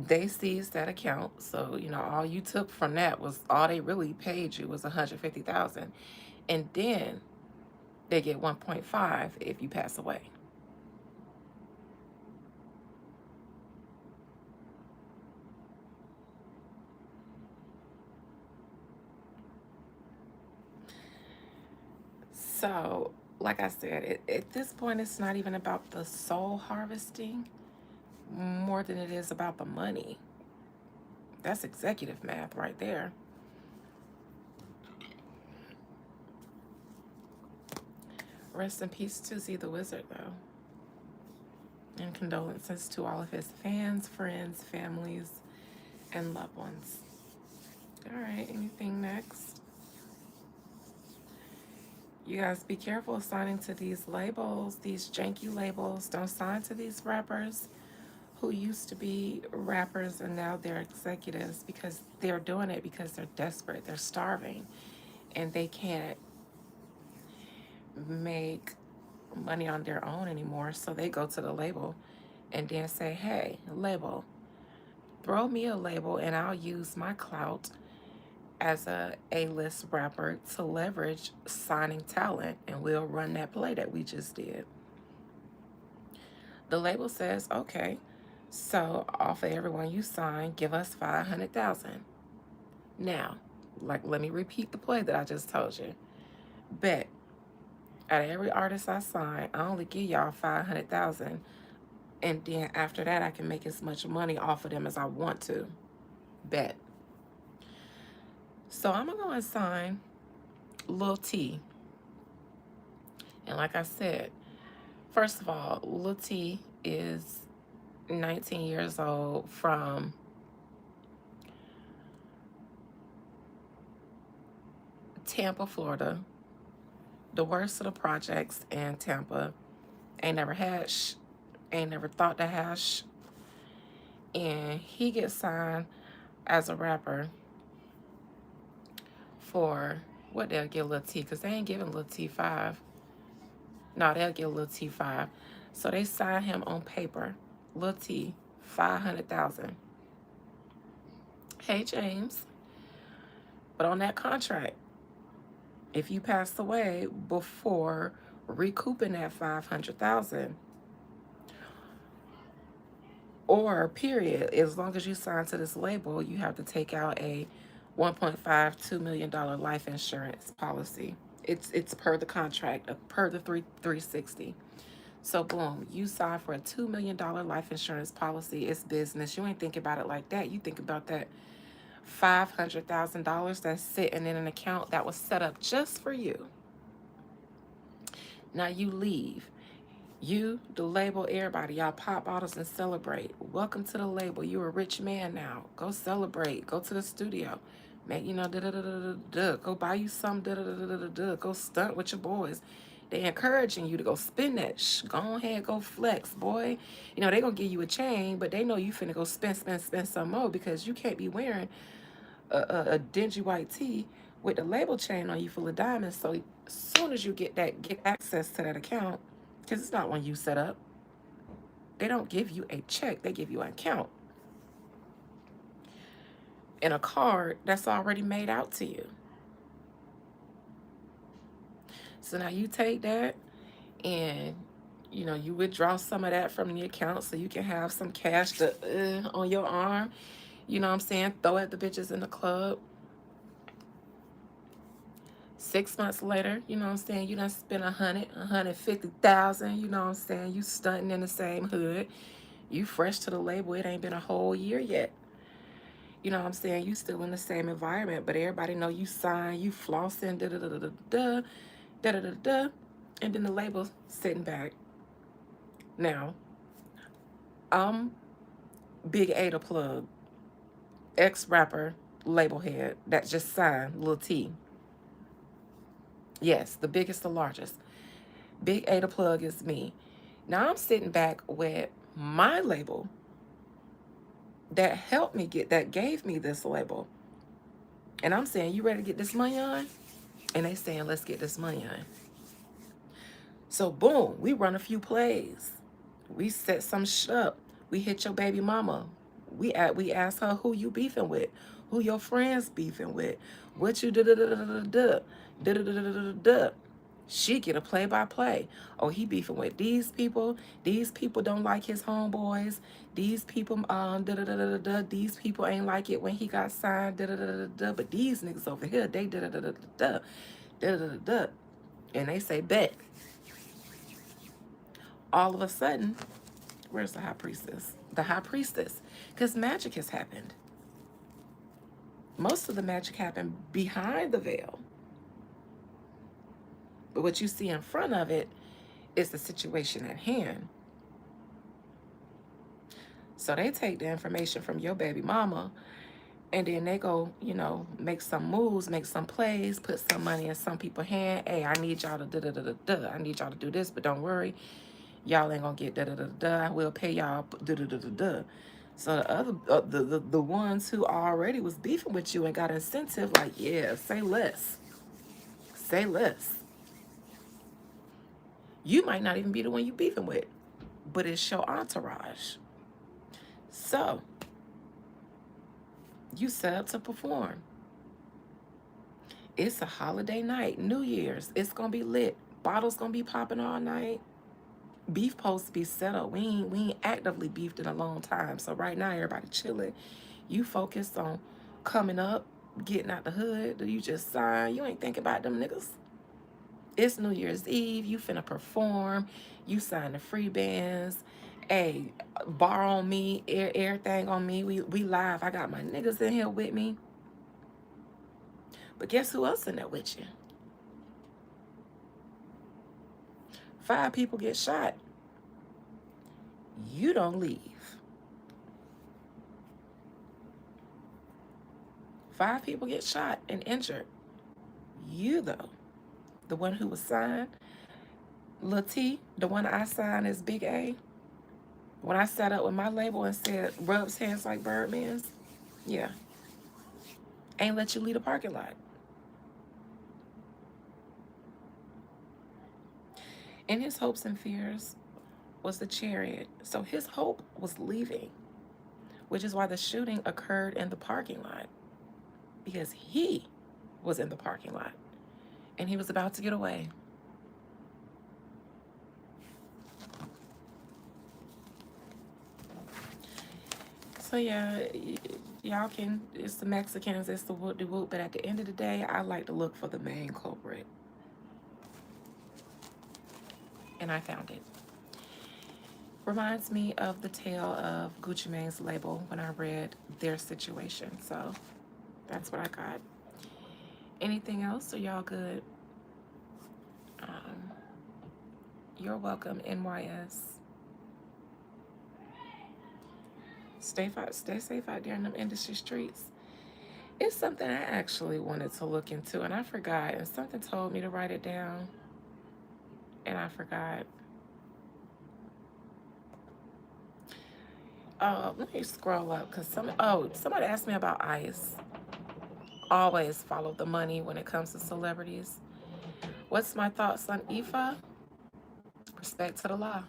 they seized that account. So all you took from that was, all they really paid you was $150,000, and then they get 1.5 if you pass away. So, like I said, at this point, it's not even about the soul harvesting more than it is about the money. That's executive math right there. Rest in peace to Z the Wizard, though. And condolences to all of his fans, friends, families, and loved ones. All right, anything next? You guys be careful signing to these labels, these janky labels. Don't sign to these rappers who used to be rappers and now they're executives, because they're doing it because they're desperate. They're starving and they can't make money on their own anymore. So they go to the label and then say, hey, label, throw me a label and I'll use my clout as a A-list rapper to leverage signing talent, and we'll run that play that we just did. The label says, okay, so off of everyone you sign, give us $500,000. Now, let me repeat the play that I just told you. Bet out of every artist I sign, I only give y'all $500,000, and then after that, I can make as much money off of them as I want to. Bet. So I'm gonna go and sign Lil T. And like I said, first of all, Lil T is 19 years old, from Tampa, Florida. The worst of the projects in Tampa. Ain't never had ain't never thought to have and he gets signed as a rapper for What they'll give Lil T, because they ain't giving Lil T 5. No, they'll give Lil T 5. So they sign him on paper. Lil T, 500,000. Hey, James. But on that contract, if you pass away before recouping that 500,000, or period, as long as you sign to this label, you have to take out a $1.52 million life insurance policy. It's per the contract, per the 360. So boom, you sign for a $2 million life insurance policy. It's business. You ain't thinking about it like that. You think about that $500,000 that's sitting in an account that was set up just for you. Now you leave. You, the label, everybody, y'all pop bottles and celebrate. Welcome to the label. You're a rich man now. Go celebrate. Go to the studio. Make, da da da da da da. Go buy you some da da da da da da. Go stunt with your boys. They encouraging you to go spend that. Go ahead, go flex, boy. They gonna give you a chain, but they know you finna go spend some more, because you can't be wearing a dingy white tee with the label chain on you full of diamonds. So as soon as you get access to that account, because it's not one you set up, they don't give you a check, they give you an account and a card that's already made out to you. So now you take that and you withdraw some of that from the account so you can have some cash to on your arm. You know what I'm saying? Throw at the bitches in the club. 6 months later, you know what I'm saying, you done spent 150,000, you know what I'm saying, you stunting in the same hood, you fresh to the label, it ain't been a whole year yet. You know what I'm saying, you still in the same environment, but everybody know you signed, you flossing, da-da-da-da-da, da-da-da-da, and then the label sitting back. Now, I'm Big A the Plug, ex-rapper, label head, that just signed Lil T. Yes, the biggest, the largest. Big A the Plug is me. Now I'm sitting back with my label that helped me that gave me this label. And I'm saying, you ready to get this money on? And they saying, let's get this money on. So boom, we run a few plays. We set some shit up. We hit your baby mama. We ask her who you beefing with, who your friends beefing with, what you da. She get a play-by-play. Oh, he beefing with these people. These people don't like his homeboys. These people, These people ain't like it when he got signed, But these niggas over here, they And they say, bet. All of a sudden, where's the high priestess? The high priestess. Because magic has happened. Most of the magic happened behind the veil. But what you see in front of it is the situation at hand. So they take the information from your baby mama and then they go, make some moves, make some plays, put some money in some people's hand. Hey, I need y'all to I need y'all to do this, but don't worry. Y'all ain't gonna get I will pay y'all So the other the ones who already was beefing with you and got incentive, like, yeah, say less. Say less. You might not even be the one you beefing with, but it's your entourage. So you set up to perform. It's a holiday night, New Year's. It's gonna be lit. Bottles gonna be popping all night. Beef supposed to be set up. We ain't actively beefed in a long time. So right now everybody chilling. You focused on coming up, getting out the hood. You just signed. You ain't thinking about them niggas. It's New Year's Eve. You finna perform. You sign the free bands. Hey, bar on me, everything on me. We live. I got my niggas in here with me. But guess who else in there with you? 5 people get shot. You don't leave. 5 people get shot and injured. You, though, the one who was signed, Lil T, the one I signed as Big A, when I sat up with my label and said, rubs hands like Birdman's, yeah, ain't let you leave the parking lot. In his hopes and fears was the chariot. So his hope was leaving, which is why the shooting occurred in the parking lot, because he was in the parking lot and he was about to get away. So yeah, y'all can, it's the Mexicans, it's the whoop de whoop, but at the end of the day, I like to look for the main culprit. And I found it. Reminds me of the tale of Gucci Mane's label when I read their situation. So that's what I got. Anything else? Are y'all good? You're welcome, NYS. Stay safe out there in them industry streets. It's something I actually wanted to look into, and I forgot. And something told me to write it down, and I forgot. Let me scroll up because somebody asked me about ICE. Always follow the money when it comes to celebrities. What's my thoughts on Ifa? Respect to the law.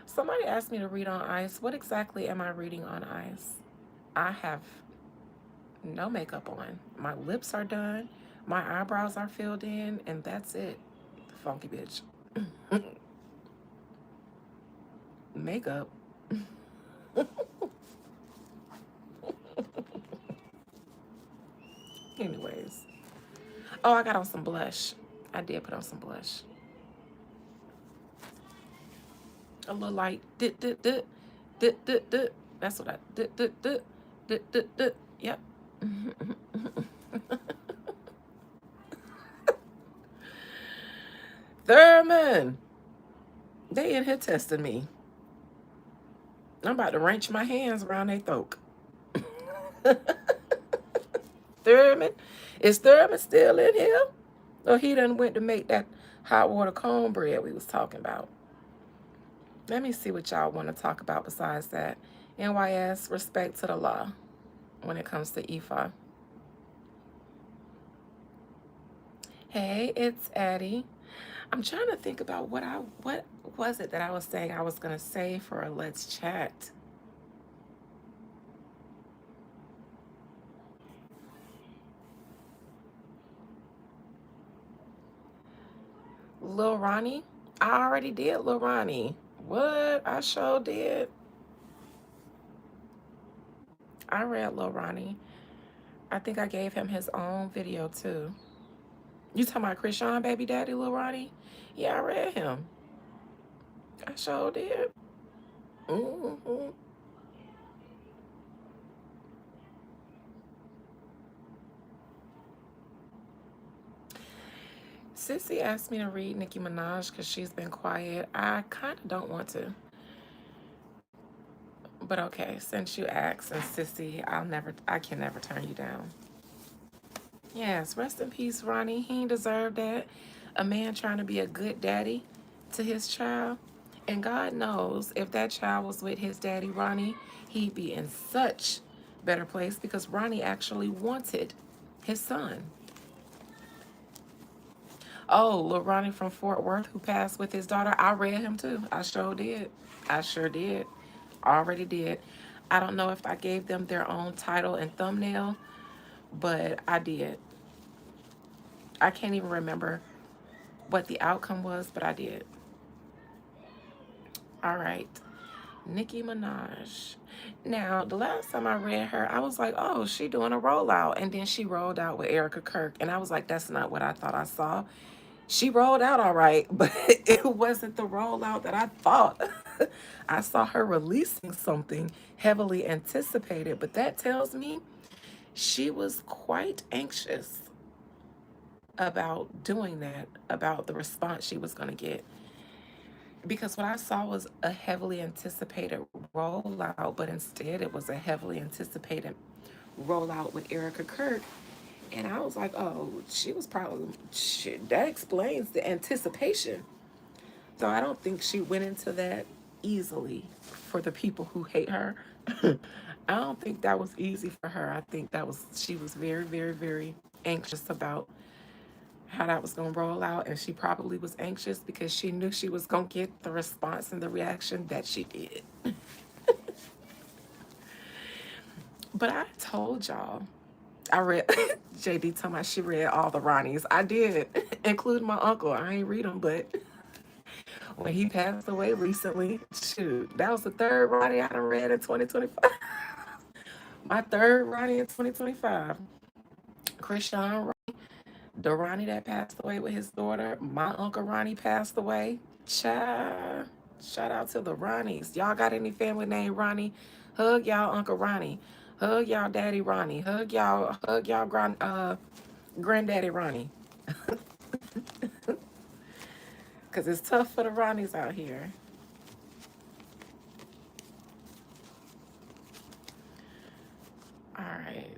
Somebody asked me to read on ICE. What exactly am I reading on ICE? I have no makeup on. My lips are done. My eyebrows are filled in, and that's it. Funky bitch. Makeup. Anyways. Oh, I got on some blush. I did put on some blush. A little light. That's what I. Yep. Thurman. They in here testing me. I'm about to wrench my hands around their throat. Thurman? Is Thurman still in here? Or he done went to make that hot water cornbread we was talking about? Let me see what y'all want to talk about besides that. NYS, respect to the law when it comes to Ifa. Hey, it's Addie. I'm trying to think about what was it that I was saying I was going to say for a Let's Chat. Lil Ronnie? I already did Lil Ronnie. What? I sure did. I read Lil Ronnie. I think I gave him his own video too. You talking about Krishan Baby Daddy, Lil Ronnie? Yeah, I read him. I sure did. Mm-hmm. Sissy asked me to read Nicki Minaj because she's been quiet. I kind of don't want to. But okay, since you asked, and Sissy, I can never turn you down. Yes, rest in peace, Ronnie. He ain't deserve that. A man trying to be a good daddy to his child. And God knows if that child was with his daddy, Ronnie, he'd be in such better place because Ronnie actually wanted his son. Oh, little Ronnie from Fort Worth who passed with his daughter. I read him too. I sure did. I sure did. Already did. I don't know if I gave them their own title and thumbnail, but I did. I can't even remember what the outcome was, but I did. All right. Nicki Minaj. Now, the last time I read her, I was like, oh, she doing a rollout. And then she rolled out with Erica Kirk. And I was like, that's not what I thought I saw. She rolled out all right, but it wasn't the rollout that I thought. I saw her releasing something heavily anticipated, but that tells me she was quite anxious about doing that, about the response she was going to get. Because what I saw was a heavily anticipated rollout, but instead it was a heavily anticipated rollout with Erica Kirk. And I was like, oh, she was probably, shit, that explains the anticipation. So I don't think she went into that easily for the people who hate her. I don't think that was easy for her. I think she was very, very, very anxious about how that was going to roll out. And she probably was anxious because she knew she was going to get the response and the reaction that she did. But I told y'all, I read, JD told me she read all the Ronnies. I did, including my uncle. I ain't read them, but when he passed away recently, shoot, that was the third Ronnie I done read in 2025. My third Ronnie in 2025. Krishan, the Ronnie that passed away with his daughter. My Uncle Ronnie passed away. Child, shout out to the Ronnies. Y'all got any family named Ronnie? Hug y'all Uncle Ronnie. Hug y'all Daddy Ronnie. Hug y'all Granddaddy Ronnie. Because it's tough for the Ronnies out here. All right.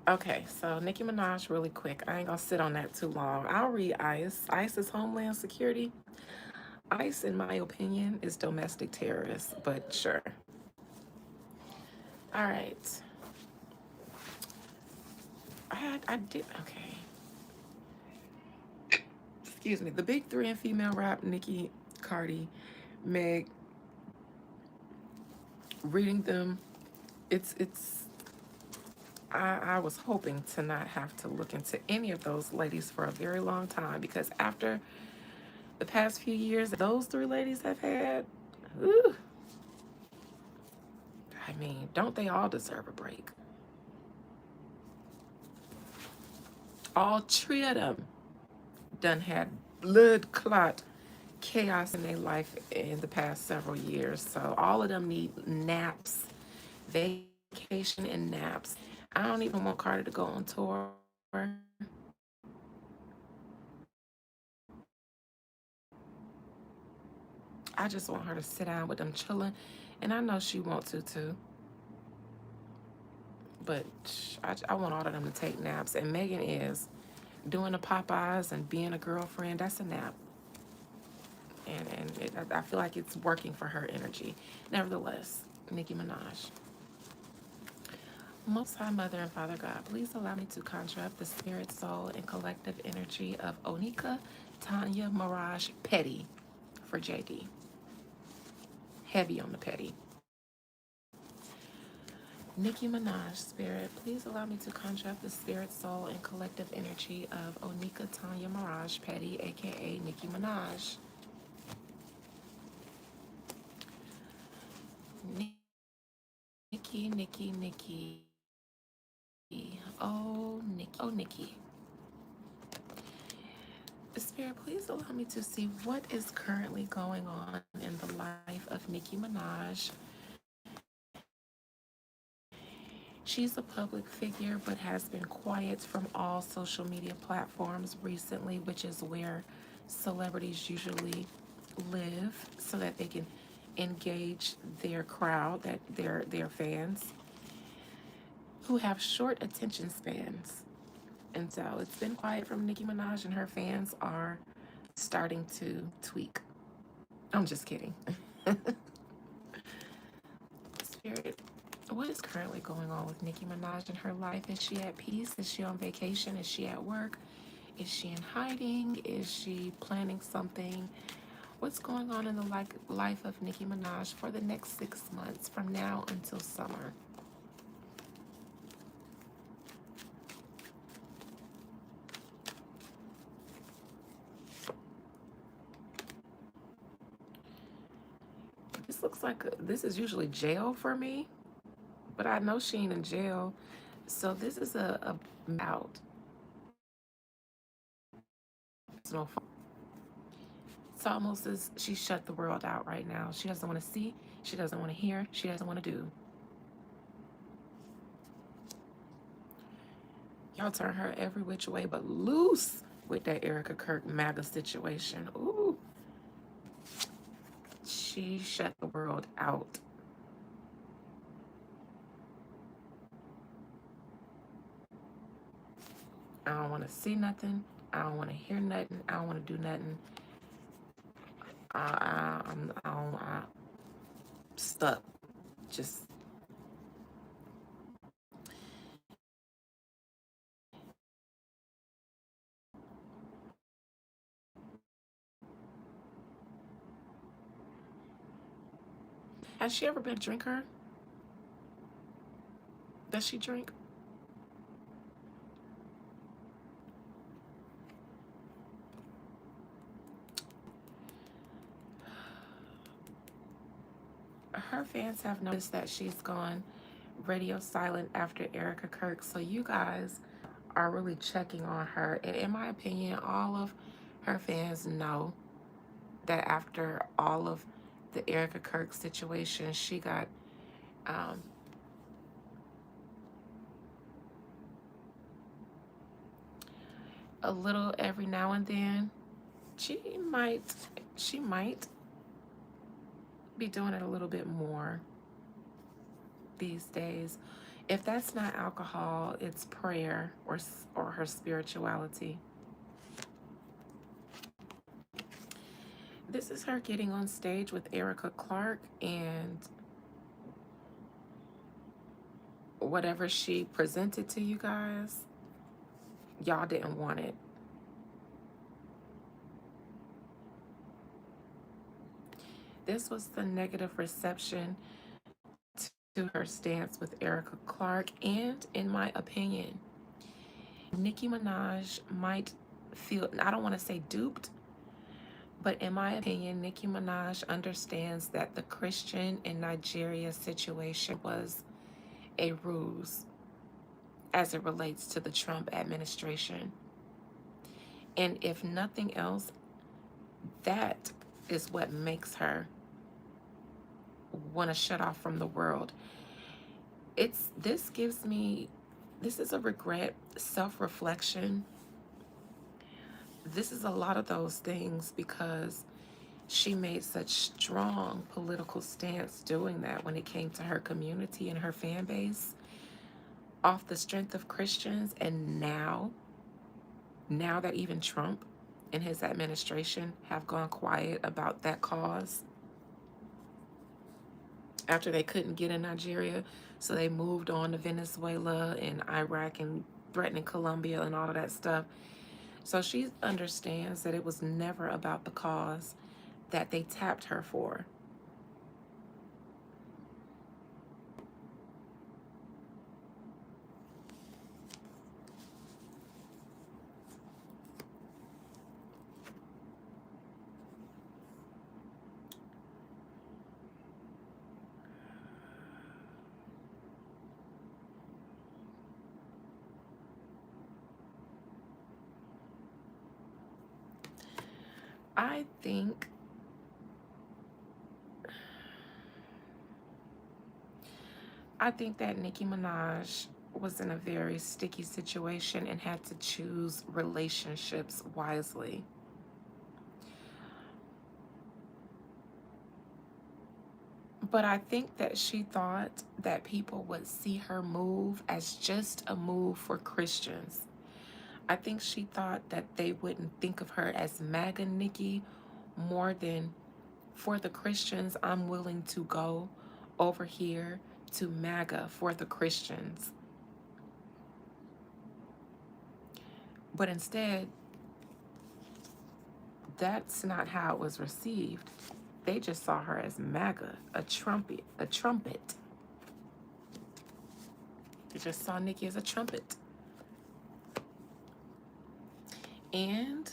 Okay, so Nicki Minaj, really quick. I ain't gonna sit on that too long. I'll read ICE. ICE is Homeland Security. ICE, in my opinion, is domestic terrorists, but sure. All right. I did, okay. Excuse me. The big three in female rap: Nicki, Cardi, Meg. Reading them, it's. I was hoping to not have to look into any of those ladies for a very long time because after the past few years those three ladies have had, ooh, I mean, don't they all deserve a break? All three of them done had blood clot chaos in their life in the past several years. So all of them need naps, vacation and naps. I don't even want Carter to go on tour. I just want her to sit down with them chilling. And I know she wants to too. But I want all of them to take naps. And Megan is doing the Popeyes and being a girlfriend. That's a nap. I feel like it's working for her energy. Nevertheless, Nicki Minaj. Most High Mother and Father God, please allow me to conjure up the spirit, soul, and collective energy of Onika Tanya Mirage Petty for JD. Heavy on the petty. Nicki Minaj, spirit, please allow me to conjure up the spirit, soul, and collective energy of Onika Tanya Mirage Petty, aka Nicki Minaj. Nikki. Oh, Nikki. Spirit, please allow me to see what is currently going on in the life of Nicki Minaj. She's a public figure but has been quiet from all social media platforms recently, which is where celebrities usually live so that they can engage their crowd, that their fans who have short attention spans. And so it's been quiet from Nicki Minaj, and her fans are starting to tweak. I'm just kidding. Spirit, what is currently going on with Nicki Minaj in her life? Is she at peace? Is she on vacation? Is she at work? Is she in hiding? Is she planning something? What's going on in the life of Nicki Minaj for the next 6 months from now until summer? This looks like this is usually jail for me, but I know she ain't in jail. So this is a out. It's almost as she shut the world out right now. She doesn't want to see. She doesn't want to hear. She doesn't want to do. Y'all turn her every which way but loose with that Erica Kirk MAGA situation. Ooh. She shut the world out. I don't want to see nothing. I don't want to hear nothing. I don't want to do nothing. I'm stuck. Just Has she ever been a drinker? Does she drink? Her fans have noticed that she's gone radio silent after Erica Kirk. So you guys are really checking on her. And in my opinion, all of her fans know that after all of the Erica Kirk situation, she got um, a little every now and then. She might, she might be doing it a little bit more these days. If that's not alcohol, it's prayer or her spirituality. This is her getting on stage with Erica Clark, and whatever she presented to you guys, y'all didn't want it. This was the negative reception to her stance with Erica Clark, and in my opinion, Nicki Minaj might feel, I don't want to say duped, but in my opinion, Nicki Minaj understands that the Christian in Nigeria situation was a ruse as it relates to the Trump administration. And if nothing else, that is what makes her want to shut off from the world. This gives me, this is a regret, self-reflection. This is a lot of those things because she made such strong political stance doing that when it came to her community and her fan base off the strength of Christians. And now that even Trump and his administration have gone quiet about that cause after they couldn't get in Nigeria, so they moved on to Venezuela and Iraq and threatening Colombia and all of that stuff. So she understands that it was never about the cause that they tapped her for. I think that Nicki Minaj was in a very sticky situation and had to choose relationships wisely. But I think that she thought that people would see her move as just a move for Christians. I think she thought that they wouldn't think of her as MAGA Nicki more than, for the Christians, I'm willing to go over here to MAGA for the Christians. But instead, that's not how it was received. They just saw her as MAGA, a trumpet. They just saw Nicki as a trumpet. And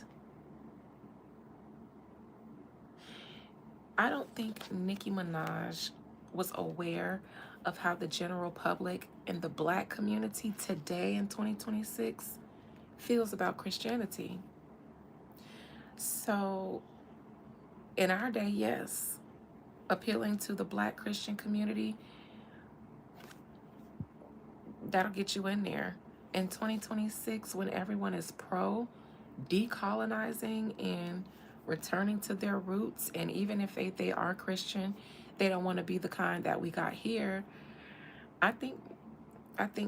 I don't think Nicki Minaj was aware of how the general public and the Black community today in 2026 feels about Christianity. So in our day, yes, appealing to the Black Christian community, that'll get you in there. In 2026, when everyone is pro decolonizing and returning to their roots, and even if they are Christian, they don't want to be the kind that we got here. I think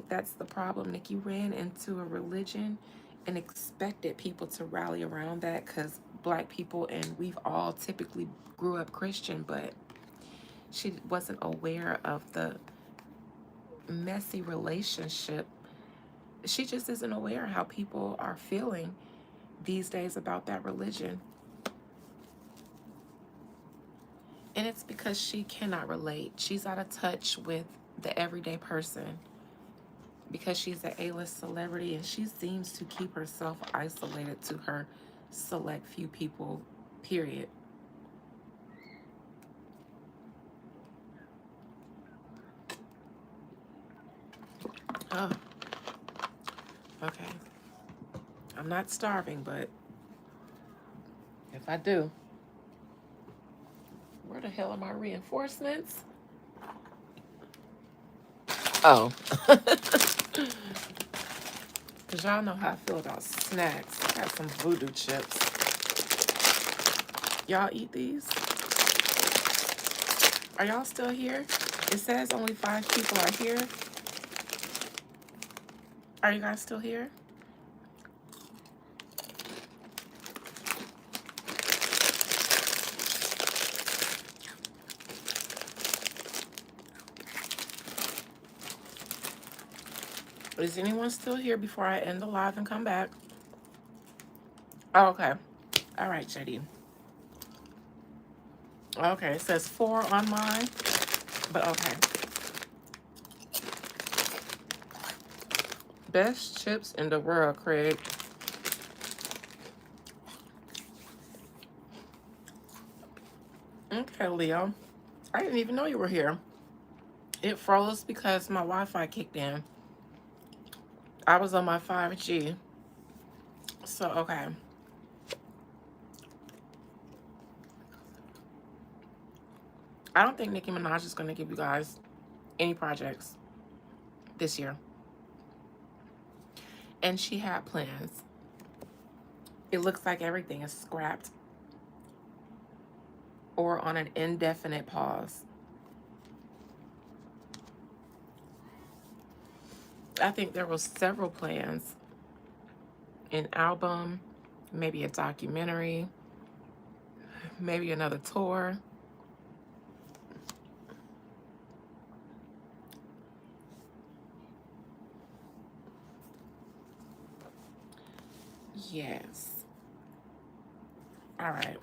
that's the problem. Nicki ran into a religion and expected people to rally around that because Black people, and we've all typically grew up Christian, but she wasn't aware of the messy relationship. She just isn't aware how people are feeling these days about that religion. And it's because she cannot relate. She's out of touch with the everyday person because she's an A-list celebrity, and she seems to keep herself isolated to her select few people, period. Oh, okay. I'm not starving, but if I do, where the hell are my reinforcements? Oh. Because y'all know how I feel about snacks. I got some voodoo chips. Y'all eat these? Are y'all still here? It says only 5 people are here. Are you guys still here? Is anyone still here before I end the live and come back? Oh, okay. All right, JD. Okay, it says 4 on mine, but okay. Best chips in the world, Craig. Okay, Leo. I didn't even know you were here. It froze because my Wi-Fi kicked in. I was on my 5G. So, okay. I don't think Nicki Minaj is going to give you guys any projects this year. And she had plans. It looks like everything is scrapped or on an indefinite pause. I think there was several plans. An album, maybe a documentary, maybe another tour. Yes. All right.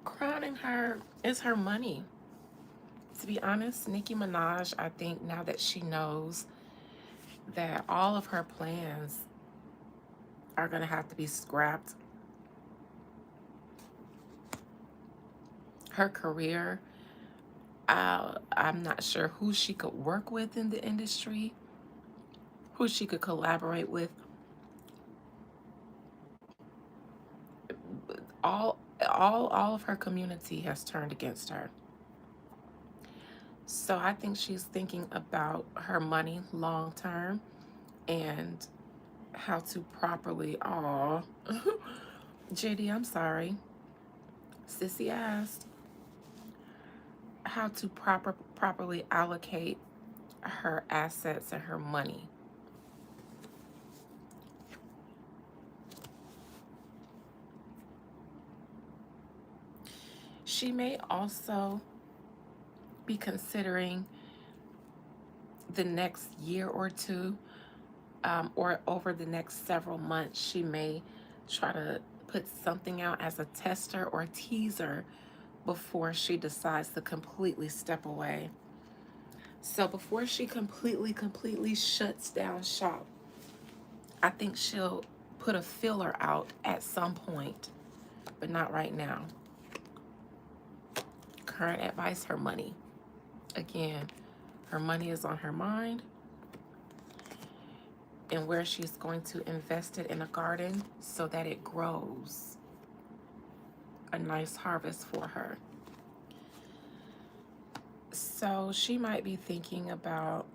Crowning her is her money. To be honest, Nicki Minaj, I think now that she knows that all of her plans are going to have to be scrapped, her career, I'm not sure who she could work with in the industry, who she could collaborate with. All of her community has turned against her. So I think she's thinking about her money long term and how to properly, JD, I'm sorry. Sissy asked how to properly allocate her assets and her money. She may also be considering the next year or two, or over the next several months, she may try to put something out as a tester or a teaser before she decides to completely step away. So before she completely shuts down shop, I think she'll put a filler out at some point, but not right now. Current advice, her money. Again, her money is on her mind, and where she's going to invest it in a garden so that it grows a nice harvest for her. So she might be thinking about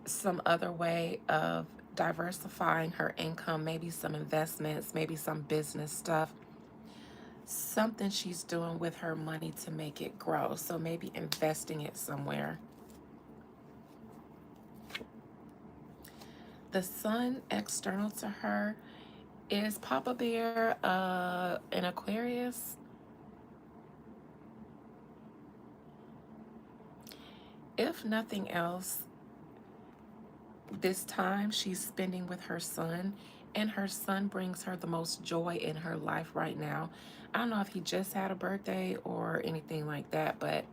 some other way of diversifying her income, maybe some investments, maybe some business stuff, something she's doing with her money to make it grow. So maybe investing it somewhere. The sun external to her is Papa Bear, an Aquarius. If nothing else, this time she's spending with her son and her son brings her the most joy in her life right now. I don't know if he just had a birthday or anything like that, but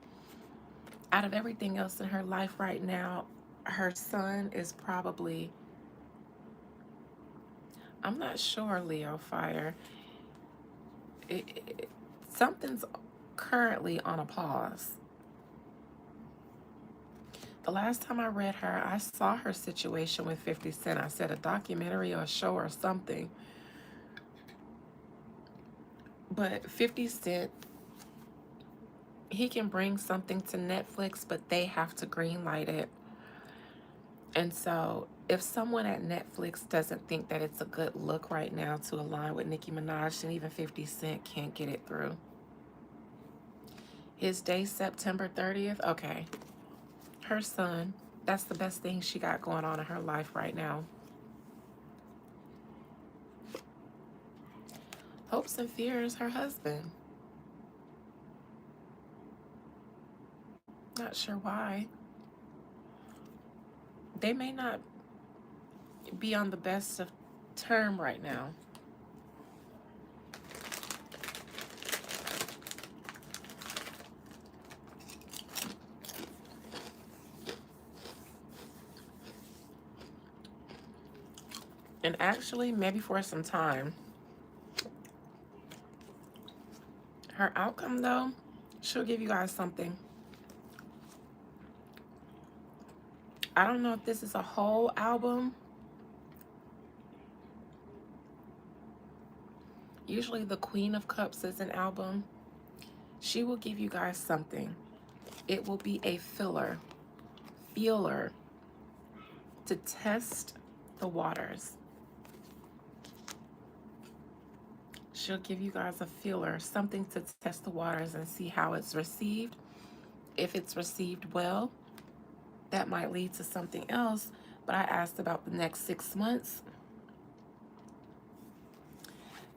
out of everything else in her life right now, her son is probably, I'm not sure, Leo Fire. Something's currently on a pause. The last time I read her, I saw her situation with 50 Cent. I said a documentary or a show or something. But 50 Cent, he can bring something to Netflix, but they have to greenlight it. And so if someone at Netflix doesn't think that it's a good look right now to align with Nicki Minaj, then even 50 Cent can't get it through. His day, September 30th. Okay. Her son, that's the best thing she got going on in her life right now. Hopes and fears, her husband. Not sure why. They may not be on the best of term right now. And actually, maybe for some time. Her outcome, though, she'll give you guys something. I don't know if this is a whole album. Usually the Queen of Cups is an album. She will give you guys something. It will be a feeler to test the waters. She'll give you guys a feeler, something to test the waters and see how it's received. If it's received well, that might lead to something else. But I asked about the next 6 months.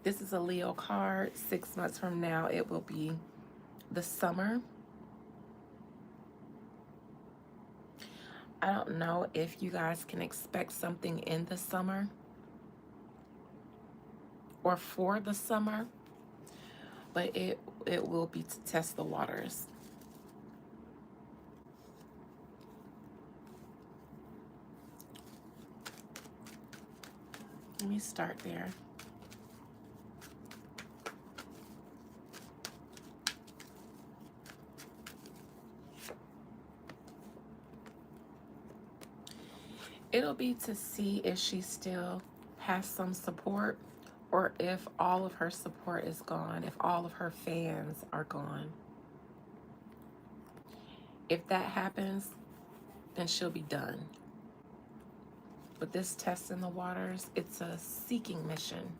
This is a Leo card. 6 months from now, it will be the summer. I don't know if you guys can expect something in the summer or for the summer, but it will be to test the waters. Let me start there. It'll be to see if she still has some support or if all of her support is gone, if all of her fans are gone. If that happens, then she'll be done. But this test in the waters, it's a seeking mission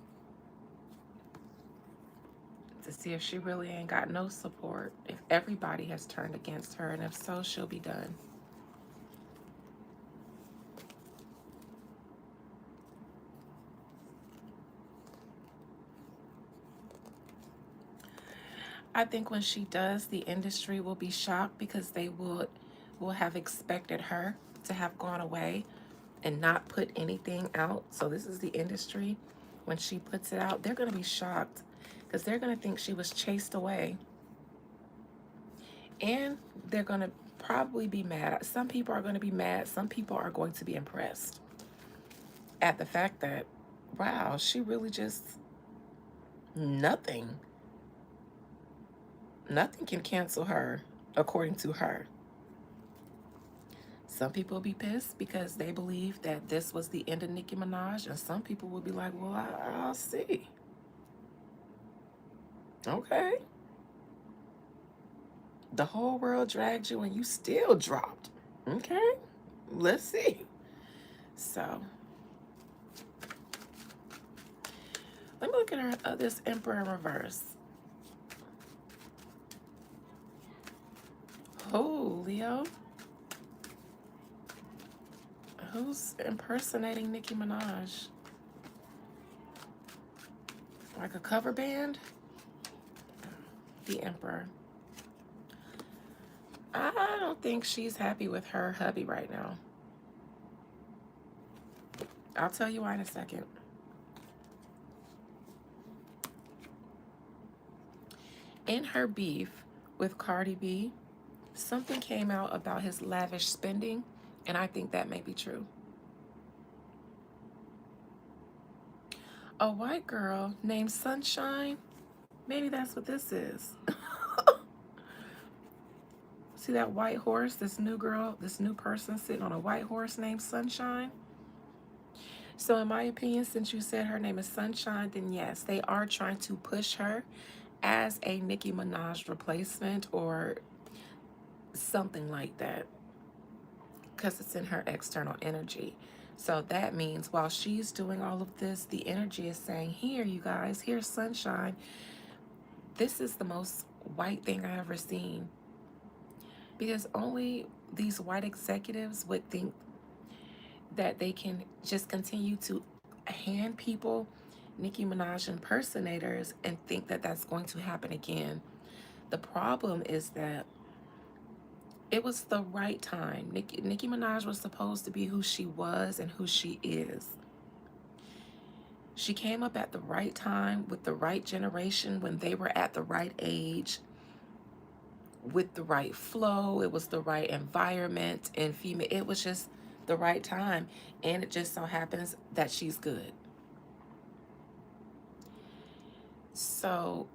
to see if she really ain't got no support, if everybody has turned against her, and if so, she'll be done. I think when she does, the industry will be shocked because they will have expected her to have gone away and not put anything out. So this is the industry. When she puts it out, they're going to be shocked because they're going to think she was chased away. And they're going to probably be mad. Some people are going to be mad. Some people are going to be impressed at the fact that, wow, she really just, nothing can cancel her, according to her. Some people will be pissed because they believe that this was the end of Nicki Minaj, and some people will be like, well, I'll see. Okay. The whole world dragged you and you still dropped. Okay. Let's see. So, let me look at her, this Emperor in reverse. Oh, Leo. Who's impersonating Nicki Minaj? Like a cover band? The Emperor. I don't think she's happy with her hubby right now. I'll tell you why in a second. In her beef with Cardi B, something came out about his lavish spending, and I think that may be true. A white girl named Sunshine, maybe that's what this is. See that white horse, this new girl, this new person sitting on a white horse named Sunshine? So in my opinion, since you said her name is Sunshine, then yes, they are trying to push her as a Nicki Minaj replacement or something like that, because it's in her external energy. So that means while she's doing all of this, the energy is saying, here, you guys, here's Sunshine. This is the most white thing I ever seen. Because only these white executives would think that they can just continue to hand people Nicki Minaj impersonators and think that that's going to happen again. The problem is that it was the right time. Nicki Minaj was supposed to be who she was and who she is. She came up at the right time with the right generation when they were at the right age, with the right flow. It was the right environment and female. It was just the right time. And it just so happens that she's good. So,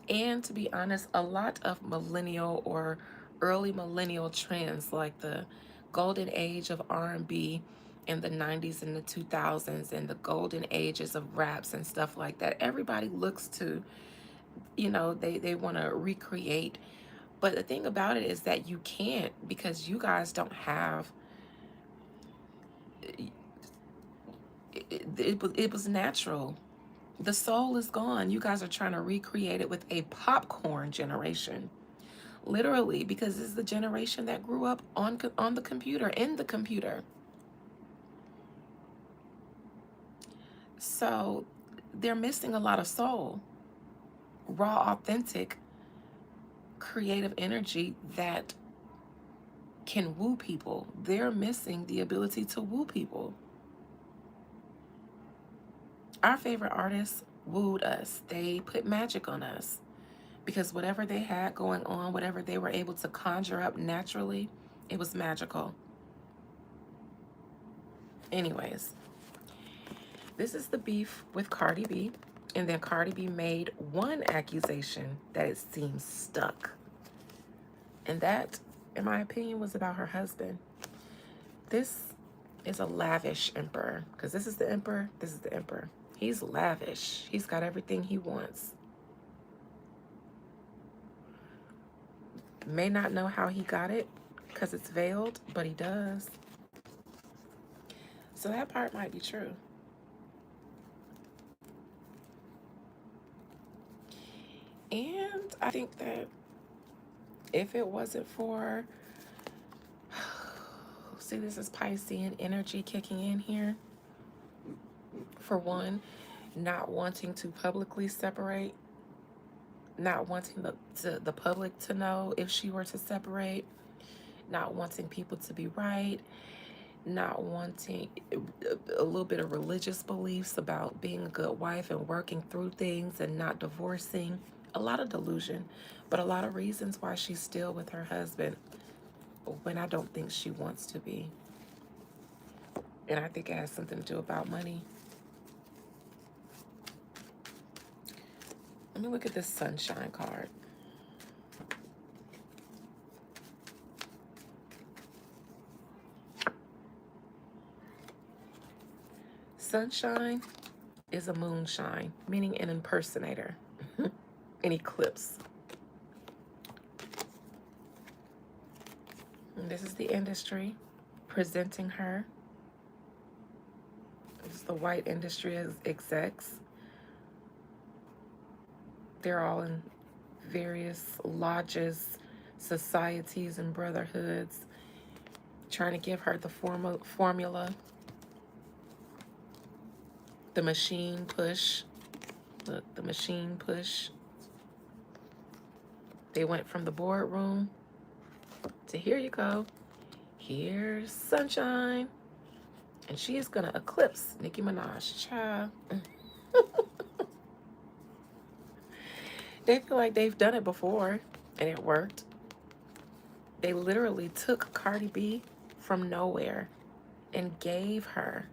and to be honest, a lot of millennial or early millennial trends like the golden age of R&B in the 90s and the 2000s and the golden ages of raps and stuff like that, everybody looks to, they want to recreate. But the thing about it is that you can't, because you guys don't have it was natural. The soul is gone. You guys are trying to recreate it with a popcorn generation. Literally, because this is the generation that grew up on the computer, in the computer. So they're missing a lot of soul, raw, authentic, creative energy that can woo people. They're missing the ability to woo people. Our favorite artists wooed us. They put magic on us because whatever they had going on, whatever they were able to conjure up naturally, it was magical. Anyways, this is the beef with Cardi B. And then Cardi B made one accusation that it seems stuck. And that, in my opinion, was about her husband. This is a lavish emperor, because this is the emperor, this is the emperor. He's lavish. He's got everything he wants. May not know how he got it because it's veiled, but he does. So that part might be true. And I think that if it wasn't for, see, this is Piscean energy kicking in here. For one, not wanting to publicly separate, not wanting the public to know if she were to separate, not wanting people to be right, not wanting a little bit of religious beliefs about being a good wife and working through things and not divorcing. A lot of delusion, but a lot of reasons why she's still with her husband when I don't think she wants to be. And I think it has something to do about money. Let me look at this Sunshine card. Sunshine is a moonshine, meaning an impersonator, an eclipse. And this is the industry presenting her. This is the white industry execs. They're all in various lodges, societies, and brotherhoods, trying to give her the formula, the machine push. Look, the machine push. They went from the boardroom to here you go. Here's Sunshine. And she is going to eclipse Nicki Minaj. Child. They feel like they've done it before and it worked. They literally took Cardi B from nowhere and gave her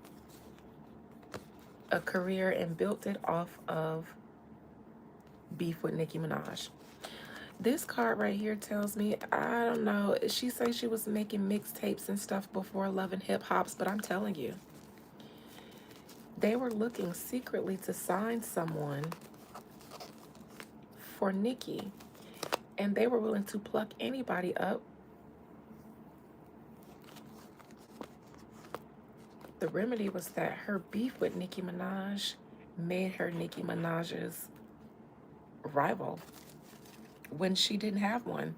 a career and built it off of beef with Nicki Minaj. This card right here tells me, I don't know, she says she was making mixtapes and stuff before Love and Hip Hops, but I'm telling you, they were looking secretly to sign someone for Nicki, and they were willing to pluck anybody up. The remedy was that her beef with Nicki Minaj made her Nicki Minaj's rival when she didn't have one.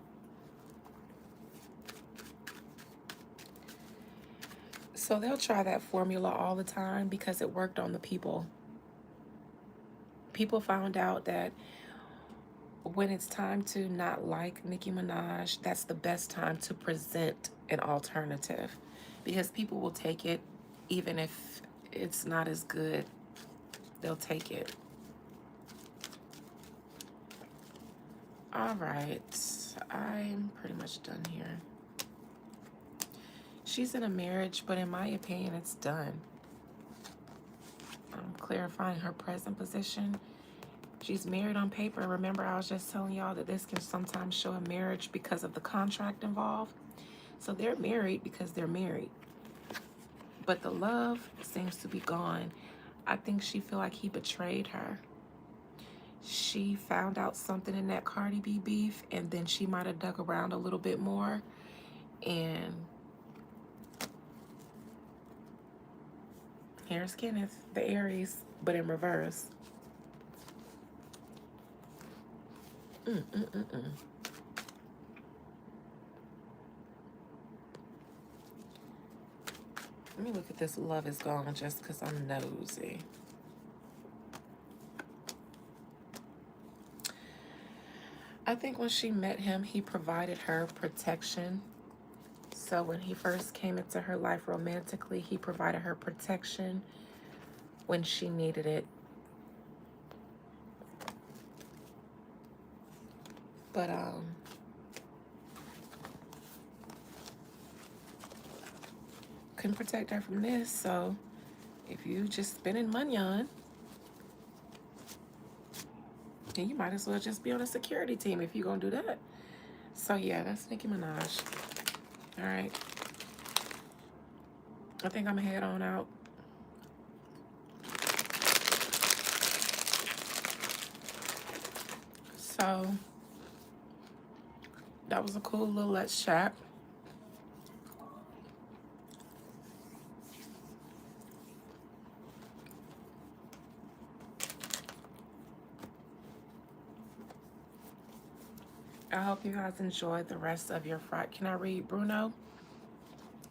So they'll try that formula all the time because it worked on the people. People found out that when it's time to not like Nicki Minaj, that's the best time to present an alternative because people will take it even if it's not as good. They'll take it. All right, I'm pretty much done here. She's in a marriage, but in my opinion, it's done. I'm clarifying her present position. She's married on paper. Remember, I was just telling y'all that this can sometimes show a marriage because of the contract involved. So they're married because they're married. But the love seems to be gone. I think she feel like he betrayed her. She found out something in that Cardi B beef, and then she might have dug around a little bit more. And here's Kenneth, the Aries, but in reverse. Let me look at this love is gone just because I'm nosy. I think when she met him, he provided her protection. So when he first came into her life romantically, he provided her protection when she needed it. But couldn't protect her from this. So if you just spending money on, then you might as well just be on a security team if you're gonna do that. So yeah, that's Nicki Minaj. All right. I think I'm gonna head on out. So that was a cool little let's chat. I hope you guys enjoyed the rest of your Friday. Can I read Bruno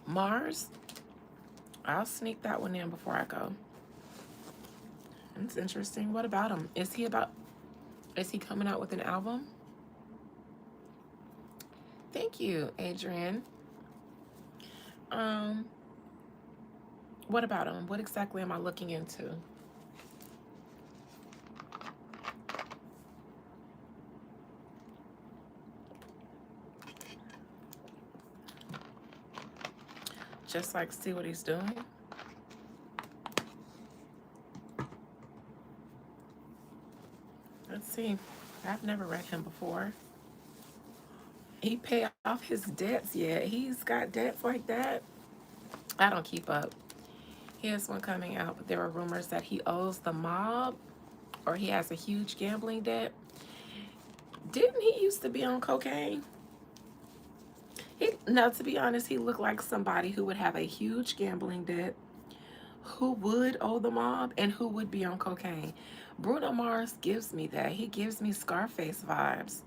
Mars? I'll sneak that one in before I go. It's interesting. What about him? Is he coming out with an album? Thank you, Adrian. What about him? What exactly am I looking into? Just like see what he's doing. Let's see. I've never read him before. He paid off his debts yet. He's got debts like that. I don't keep up. Here's one coming out, but there are rumors that he owes the mob or he has a huge gambling debt. Didn't he used to be on cocaine? Now, to be honest, he looked like somebody who would have a huge gambling debt, who would owe the mob, and who would be on cocaine. Bruno Mars gives me that. He gives me Scarface vibes.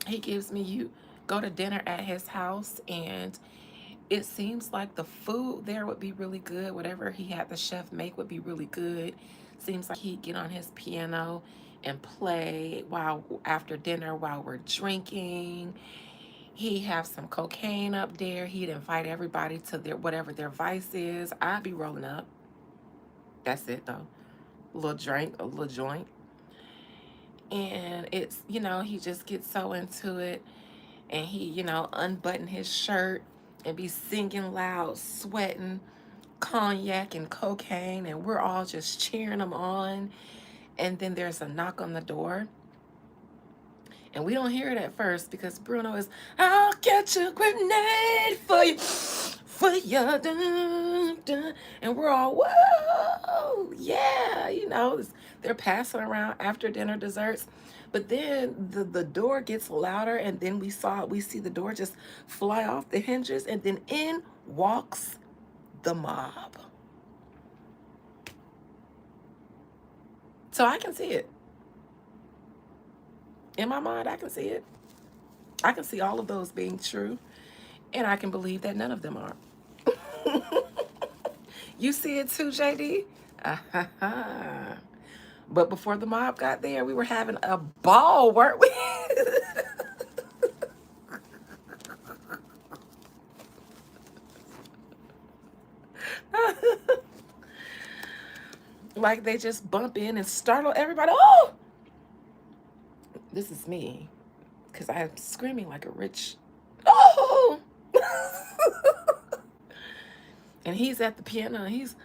He gives me, you go to dinner at his house and it seems like the food there would be really good. Whatever he had the chef make would be really good. Seems like he'd get on his piano and play while after dinner while we're drinking. He'd have some cocaine up there. He'd invite everybody to their whatever their vice is. I'd be rolling up. That's it though. A little drink, a little joint. And it's, he just gets so into it, and he, unbutton his shirt and be singing loud, sweating cognac and cocaine, and we're all just cheering him on. And then there's a knock on the door, and we don't hear it at first because Bruno is, I'll catch a grenade for you, dun, dun. And we're all, whoa, yeah, they're passing around after dinner desserts. But then the door gets louder, and then we see the door just fly off the hinges, and then in walks the mob. So I can see it. In my mind, I can see it. I can see all of those being true, and I can believe that none of them are. You see it too, JD? But before the mob got there, we were having a ball, weren't we? Like they just bump in and startle everybody. Oh! This is me, because I'm screaming like a rich, oh! And he's at the piano, and he's,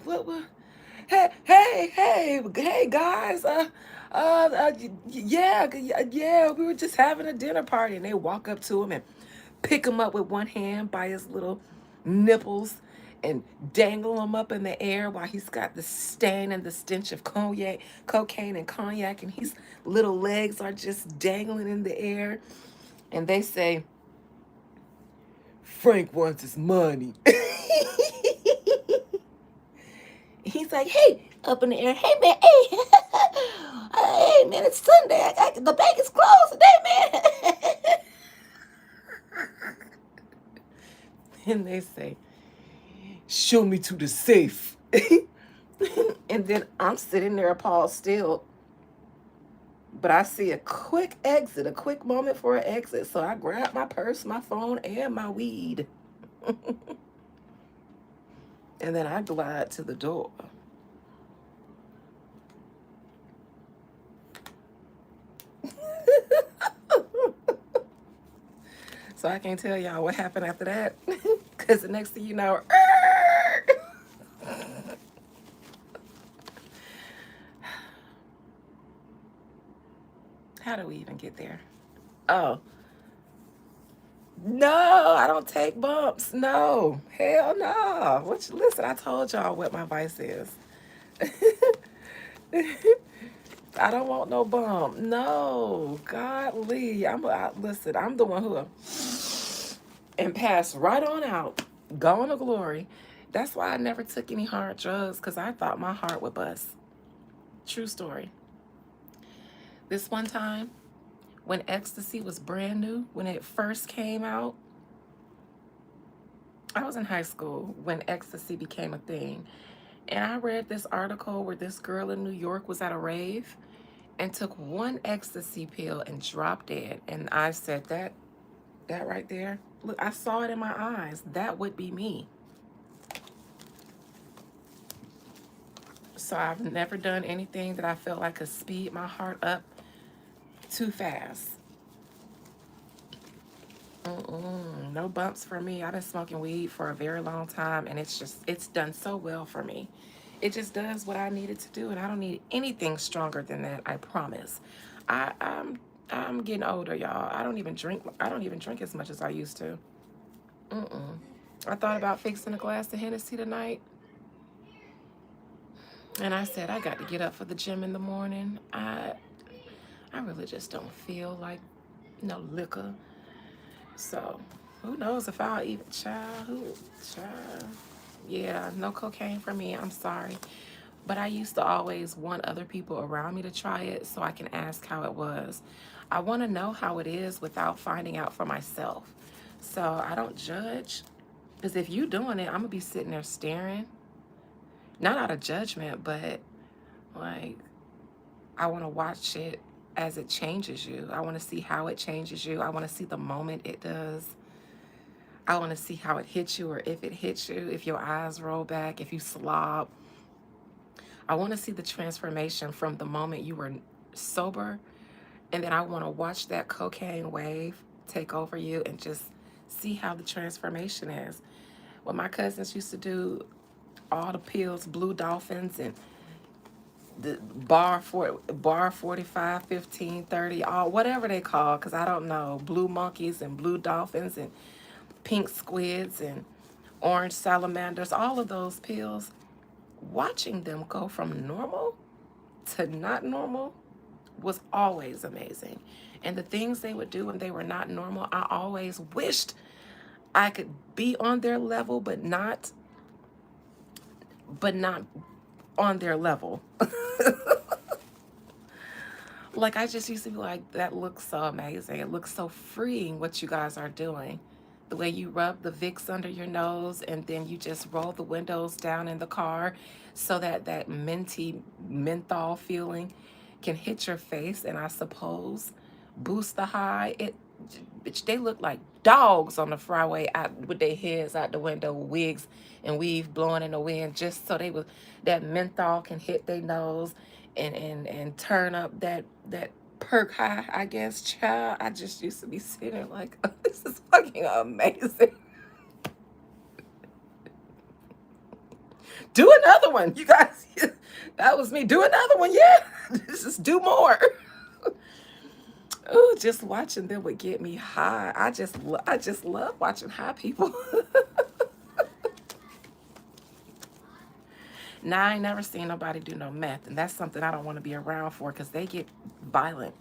what? Hey, guys, yeah, we were just having a dinner party. And they walk up to him and pick him up with one hand by his little nipples and dangle him up in the air while he's got the stain and the stench of cocaine and cognac, and his little legs are just dangling in the air. And they say, Frank wants his money. He's like, hey, up in the air, hey, man, hey, hey, man, it's Sunday. The bank is closed today, man. And they say, show me to the safe. And then I'm sitting there appalled still. But I see a quick moment for an exit. So I grab my purse, my phone, and my weed. And then I glide to the door. So I can't tell y'all what happened after that. Because the next thing you know, how do we even get there? Oh. No, I don't take bumps. No. Hell no. Listen, I told y'all what my vice is. I don't want no bump. No. Godly. Listen, I'm the one who and pass right on out. Go on to glory. That's why I never took any hard drugs, because I thought my heart would bust. True story. This one time, when ecstasy was brand new, when it first came out, I was in high school when ecstasy became a thing. And I read this article where this girl in New York was at a rave and took one ecstasy pill and dropped dead. And I said, that right there, look, I saw it in my eyes. That would be me. So I've never done anything that I felt like could speed my heart up too fast. No bumps for me. I've been smoking weed for a very long time, and it's done so well for me. It just does what I need it to do, and I don't need anything stronger than that, I promise. I'm getting older, y'all. I don't even drink as much as I used to. I thought about fixing a glass of Hennessy tonight, and I said, I got to get up for the gym in the morning. I really just don't feel like no liquor. So who knows if I'll even, child. Yeah, no cocaine for me. I'm sorry. But I used to always want other people around me to try it so I can ask how it was. I want to know how it is without finding out for myself. So I don't judge. Because if you doing it, I'm going to be sitting there staring. Not out of judgment, but like, I want to watch it as it changes you. I want to see how it changes you. I want to see the moment it does. I want to see how it hits you, or if it hits you, if your eyes roll back, if you slob. I want to see the transformation from the moment you were sober, and then I want to watch that cocaine wave take over you and just see how the transformation is. When my cousins used to do all the pills, blue dolphins and the bar 45, 15, 30, all whatever they call, because I don't know, blue monkeys and blue dolphins and pink squids and orange salamanders, all of those pills, watching them go from normal to not normal was always amazing. And the things they would do when they were not normal, I always wished I could be on their level, but not on their level. Like, I just used to be like, that looks so amazing. It looks so freeing what you guys are doing. The way you rub the Vicks under your nose and then you just roll the windows down in the car so that that minty menthol feeling can hit your face and I suppose boost the high. Bitch, they look like dogs on the freeway out with their heads out the window, wigs and weave blowing in the wind, just so that menthol can hit their nose and turn up that perk high, I guess. Child, I just used to be sitting there like, oh, this is fucking amazing. Do another one, you guys. That was me. Do another one, yeah. Just do more. Oh, just watching them would get me high. I just love watching high people. Now, I ain't never seen nobody do no meth, and that's something I don't want to be around for because they get violent.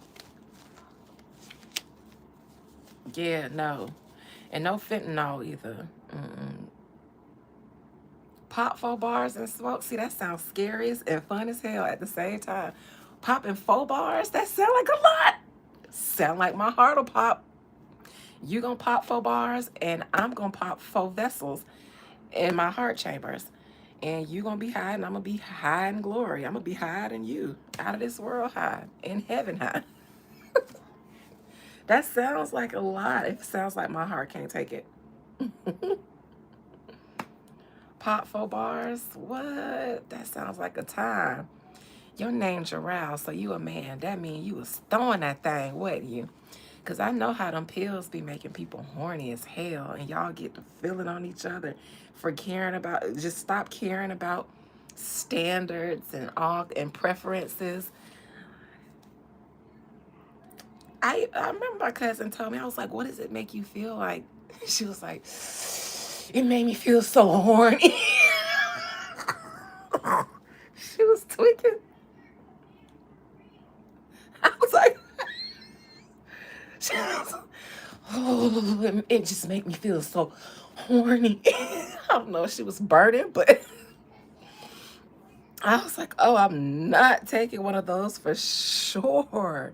Yeah, no. And no fentanyl either. Mm-mm. Pop 4 bars and smoke. See, that sounds scary and fun as hell at the same time. Popping 4 bars? That sound like a lot. Sound like my heart'll pop. You gonna pop 4 bars, and I'm gonna pop 4 vessels in my heart chambers. And you gonna be high, and I'm gonna be high in glory. I'm gonna be higher than you. Out of this world high. In heaven high. That sounds like a lot. It sounds like my heart can't take it. Pop 4 bars? What? That sounds like a time. Your name Jarrell, so you a man. That mean you was throwing that thing, wasn't you? Because I know how them pills be making people horny as hell, and y'all get to feeling on each other for caring about, just stop caring about standards and all and preferences. I remember my cousin told me, I was like, what does it make you feel like? She was like, it made me feel so horny. She was tweaking. I was like, she was, oh, it just made me feel so horny. I don't know if she was burning, but I was like, oh, I'm not taking one of those for sure.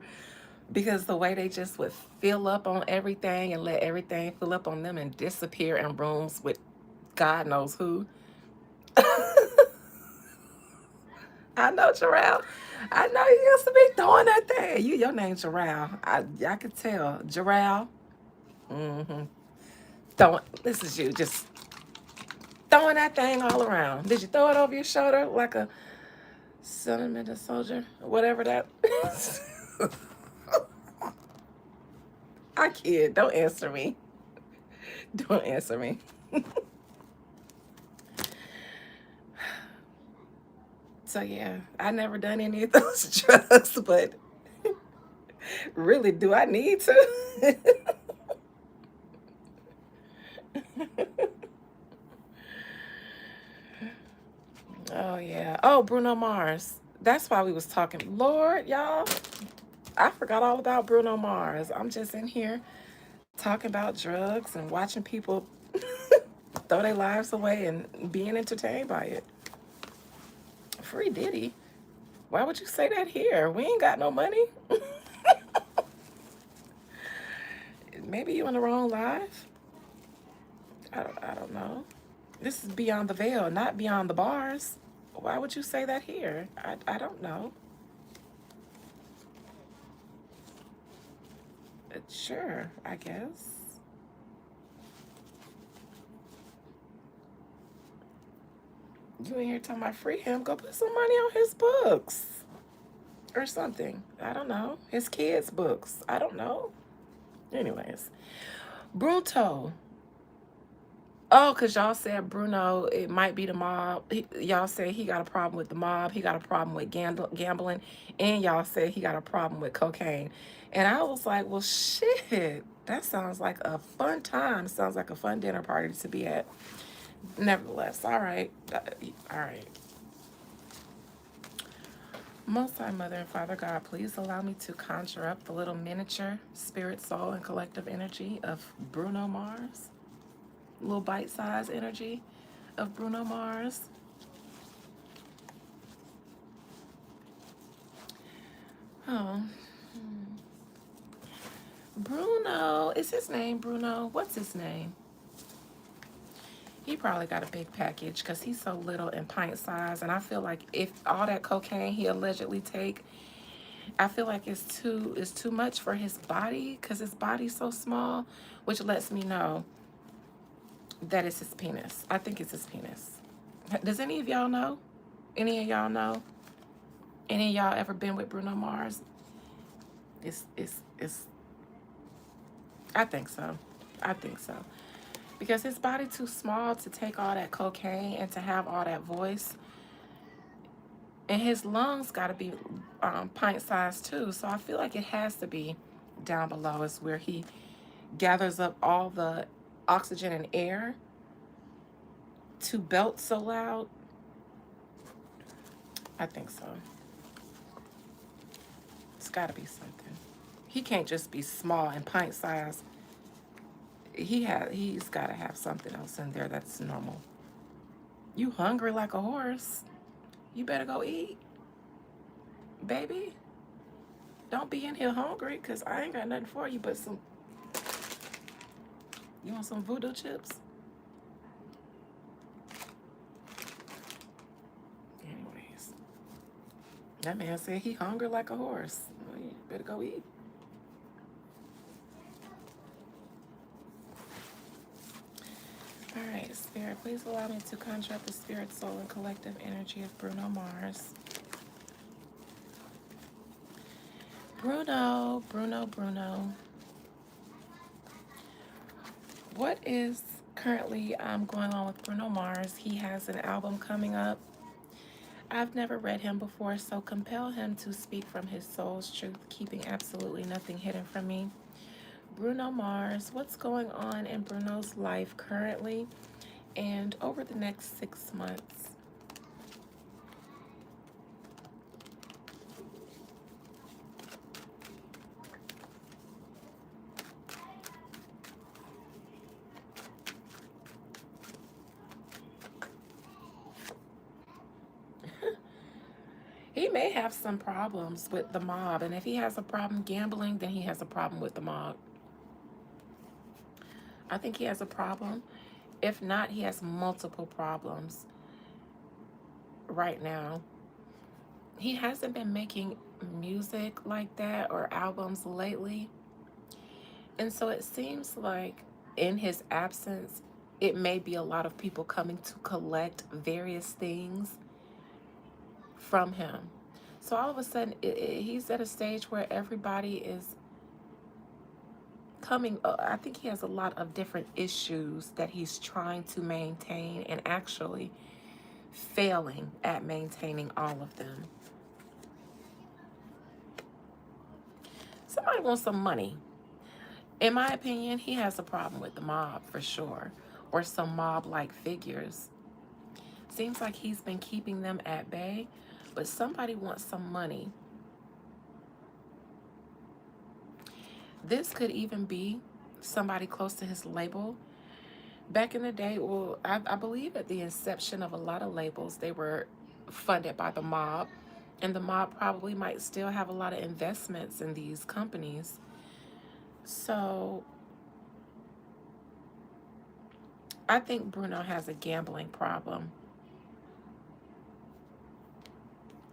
Because the way they just would fill up on everything and let everything fill up on them and disappear in rooms with God knows who. I know, Jarrell. I know you used to be throwing that thing. Your name's Jarrell. I could tell. Jarrell. Mm-hmm. This is you just throwing that thing all around. Did you throw it over your shoulder like a sentimental soldier? Whatever that is. I kid. Don't answer me. Don't answer me. So yeah, I never done any of those drugs, but really, do I need to? Oh yeah. Oh, Bruno Mars. That's why we was talking. Lord, y'all, I forgot all about Bruno Mars. I'm just in here talking about drugs and watching people throw their lives away and being entertained by it. Free Diddy. Why would you say that here? We ain't got no money. Maybe you in the wrong live. I don't know. This is beyond the veil, not beyond the bars. Why would you say that here? I don't know. Sure, I guess. You in here talking about free him? Go put some money on his books. or something. I don't know. His kids' books. I don't know. Anyways, Bruto. Oh, because y'all said Bruno, it might be the mob. Y'all say he got a problem with the mob. He got a problem with gambling. And y'all said he got a problem with cocaine. And I was like, well, shit. That sounds like a fun time. Sounds like a fun dinner party to be at. Nevertheless, all right. All right. Most High Mother and Father God, please allow me to conjure up the little miniature spirit, soul, and collective energy of Bruno Mars. Little bite-sized energy of Bruno Mars. Oh. Bruno. Is his name Bruno? What's his name? He probably got a big package because he's so little and pint size. And I feel like if all that cocaine he allegedly take, I feel like it's too much for his body because his body's so small, which lets me know that it's his penis. I think it's his penis. Does any of y'all know? Any of y'all know? Any of y'all ever been with Bruno Mars? It's I think so. I think so. Because his body too small to take all that cocaine and to have all that voice. And his lungs got to be pint sized too. So I feel like it has to be down below is where he gathers up all the oxygen and air to belt so loud. I think so. It's got to be something. He can't just be small and pint sized. He's got to have something else in there that's normal. You hungry like a horse? You better go eat, baby. Don't be in here hungry, cause I ain't got nothing for you but some. You want some voodoo chips? Anyways, that man said he hungry like a horse. Well, you better go eat. All right, Spirit, please allow me to conjure up the spirit, soul, and collective energy of Bruno Mars. Bruno. What is currently going on with Bruno Mars? He has an album coming up. I've never read him before, so compel him to speak from his soul's truth, keeping absolutely nothing hidden from me. Bruno Mars, what's going on in Bruno's life currently and over the next 6 months? He may have some problems with the mob, and if he has a problem gambling, then he has a problem with the mob. I think he has a problem. If not, he has multiple problems right now. He hasn't been making music like that or albums lately. And so it seems like in his absence, it may be a lot of people coming to collect various things from him. So all of a sudden, he's at a stage where everybody is coming. I think he has a lot of different issues that he's trying to maintain and actually failing at maintaining all of them. Somebody wants some money. In my opinion, he has a problem with the mob for sure, or some mob-like figures. Seems like he's been keeping them at bay, but somebody wants some money. This could even be somebody close to his label. Back in the day, well, I believe at the inception of a lot of labels, they were funded by the mob, and the mob probably might still have a lot of investments in these companies. So I think Bruno has a gambling problem.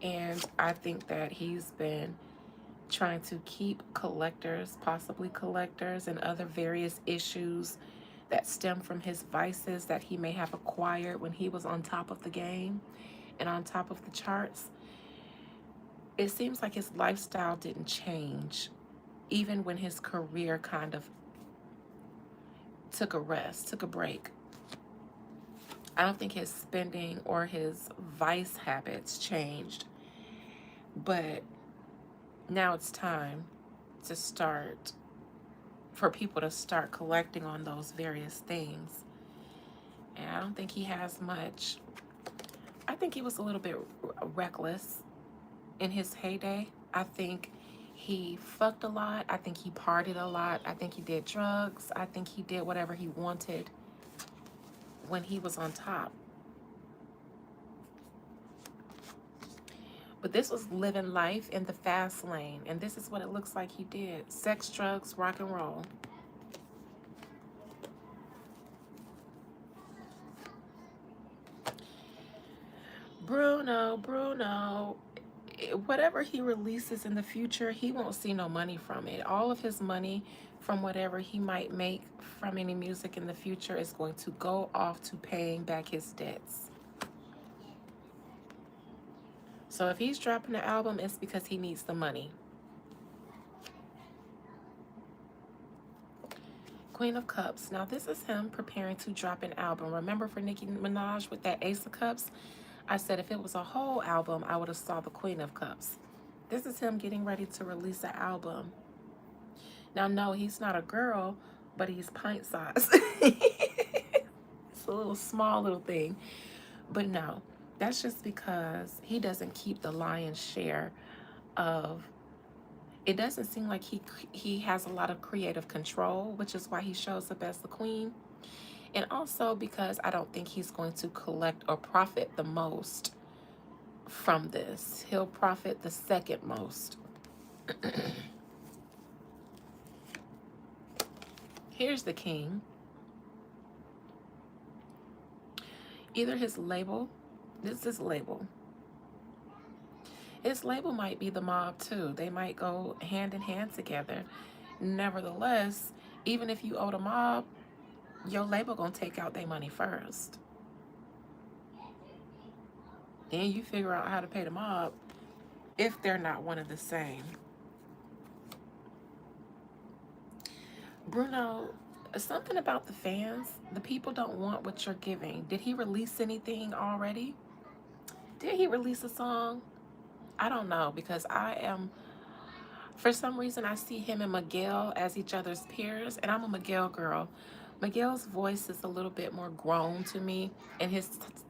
And I think that he's been trying to keep collectors, possibly collectors, and other various issues that stem from his vices that he may have acquired when he was on top of the game and on top of the charts. it seems like his lifestyle didn't change, even when his career kind of took a rest, took a break. I don't think his spending or his vice habits changed, but now it's time to start, for people to start collecting on those various things. And I don't think he has much. I think he was a little bit reckless in his heyday. I think he fucked a lot. I think he partied a lot. I think he did drugs. I think he did whatever he wanted when he was on top. But this was living life in the fast lane. And this is what it looks like he did. Sex, drugs, rock and roll. Bruno, whatever he releases in the future, he won't see no money from it. All of his money from whatever he might make from any music in the future is going to go off to paying back his debts. So if he's dropping the album, it's because he needs the money. Queen of Cups. Now this is him preparing to drop an album. Remember for Nicki Minaj with that Ace of Cups? I said if it was a whole album, I would have saw the Queen of Cups. This is him getting ready to release an album. Now, no, he's not a girl, but he's pint size. It's a little small little thing. But no, that's just because he doesn't keep the lion's share of, it doesn't seem like he has a lot of creative control, which is why he shows up as the queen. And also because I don't think he's going to collect or profit the most from this. He'll profit the second most. Here's the king. Either his label, this is label. His label might be the mob too. They might go hand in hand together. Nevertheless, even if you owe the mob, your label gonna take out their money first. Then you figure out how to pay the mob if they're not one of the same. Bruno, something about the fans, the people don't want what you're giving. Did he release anything already? Did he release a song? I don't know, because for some reason, I see him and Miguel as each other's peers, and I'm a Miguel girl. Miguel's voice is a little bit more grown to me, and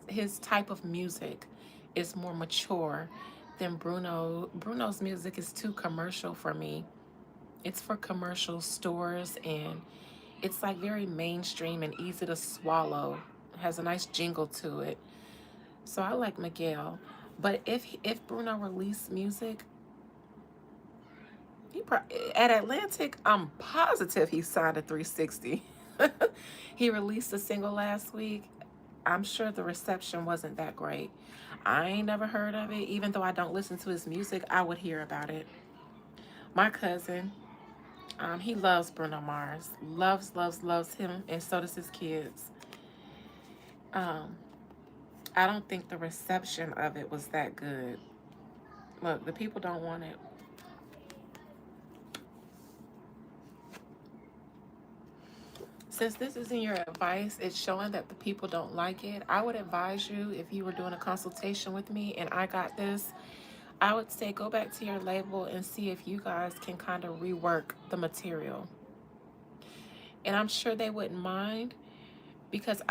his type of music is more mature than Bruno. Bruno's music is too commercial for me. It's for commercial stores, and it's like very mainstream and easy to swallow. It has a nice jingle to it. So I like Miguel. But if Bruno released music, at Atlantic, I'm positive he signed a 360. He released a single last week. I'm sure the reception wasn't that great. I ain't never heard of it. Even though I don't listen to his music, I would hear about it. My cousin, he loves Bruno Mars. Loves him, and so does his kids. I don't think the reception of it was that good. Look, the people don't want it. Since this isn't your advice, it's showing that the people don't like it. I would advise you, if you were doing a consultation with me and I got this, I would say go back to your label and see if you guys can kind of rework the material. And I'm sure they wouldn't mind, because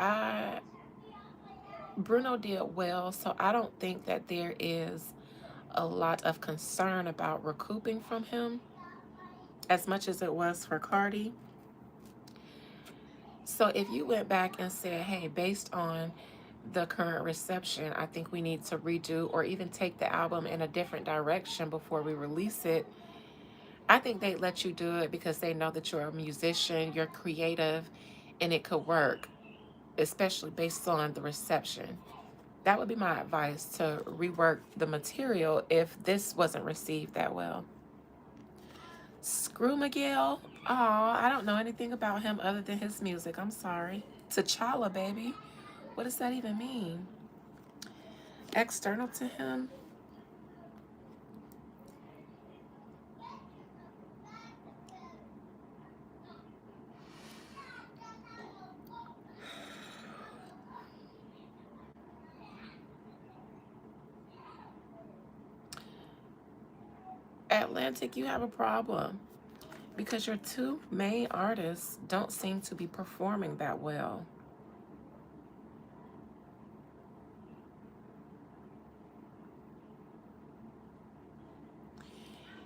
Bruno did well, so I don't think that there is a lot of concern about recouping from him as much as it was for Cardi. So if you went back and said, hey, based on the current reception, I think we need to redo or even take the album in a different direction before we release it, I think they'd let you do it because they know that you're a musician, you're creative, and it could work, especially based on the reception. That would be my advice, to rework the material if this wasn't received that well. Screw Miguel. Oh, I don't know anything about him other than his music. I'm sorry. T'Challa, baby. What does that even mean? External to him? Atlantic, you have a problem because your two main artists don't seem to be performing that well.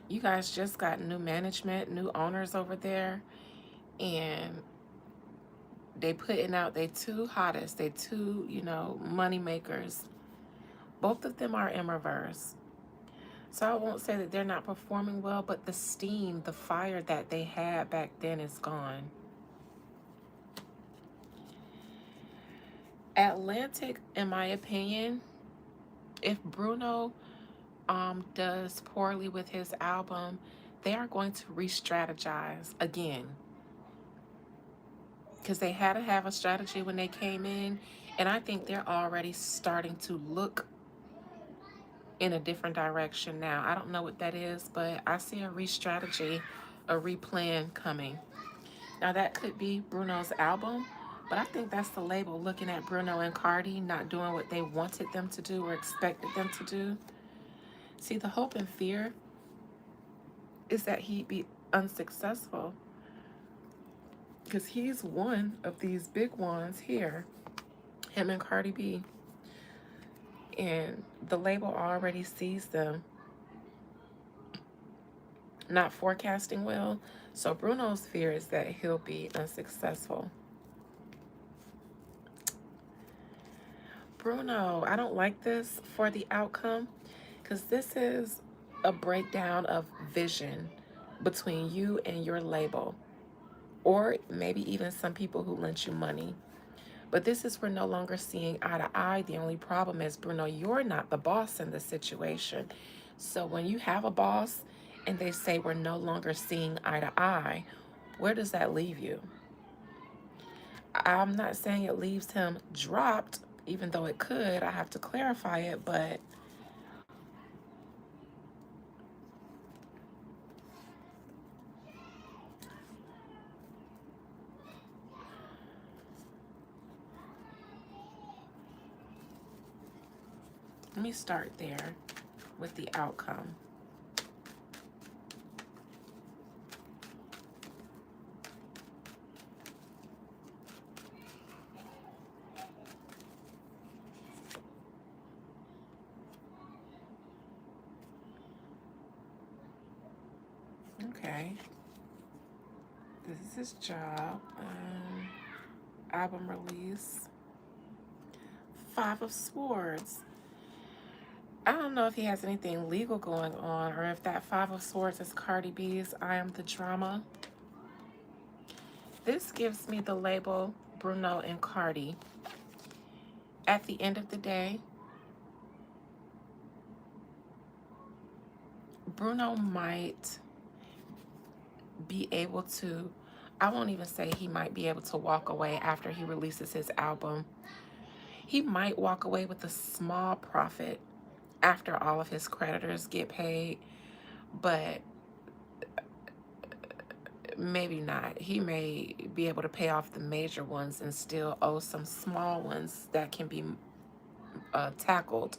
You guys just got new management, new owners over there, and they putting out they two hottest, they two, money makers. Both of them are in reverse. So I won't say that they're not performing well, but the steam, the fire that they had back then is gone. Atlantic, in my opinion, if Bruno does poorly with his album, they are going to re-strategize again. Because they had to have a strategy when they came in, and I think they're already starting to look in a different direction now. I don't know what that is, but I see a re-strategy, a re-plan coming. Now that could be Bruno's album, but I think that's the label looking at Bruno and Cardi not doing what they wanted them to do or expected them to do. See, the hope and fear is that he'd be unsuccessful because he's one of these big ones here, him and Cardi B. And the label already sees them not forecasting well. So Bruno's fear is that he'll be unsuccessful. Bruno, I don't like this for the outcome because this is a breakdown of vision between you and your label, or maybe even some people who lent you money. But this is we're no longer seeing eye to eye. The only problem is, Bruno, you're not the boss in the situation. So when you have a boss and they say we're no longer seeing eye to eye, where does that leave you? I'm not saying it leaves him dropped, even though it could. I have to clarify it, but let me start there with the outcome. Okay. This is his job. Album release. 5 of Swords. I don't know if he has anything legal going on or if that 5 of Swords is Cardi B's I Am the Drama. This gives me the label Bruno and Cardi. At the end of the day, Bruno might be able to, I won't even say he might be able to walk away after he releases his album. He might walk away with a small profit after all of his creditors get paid, but maybe not. He may be able to pay off the major ones and still owe some small ones that can be tackled.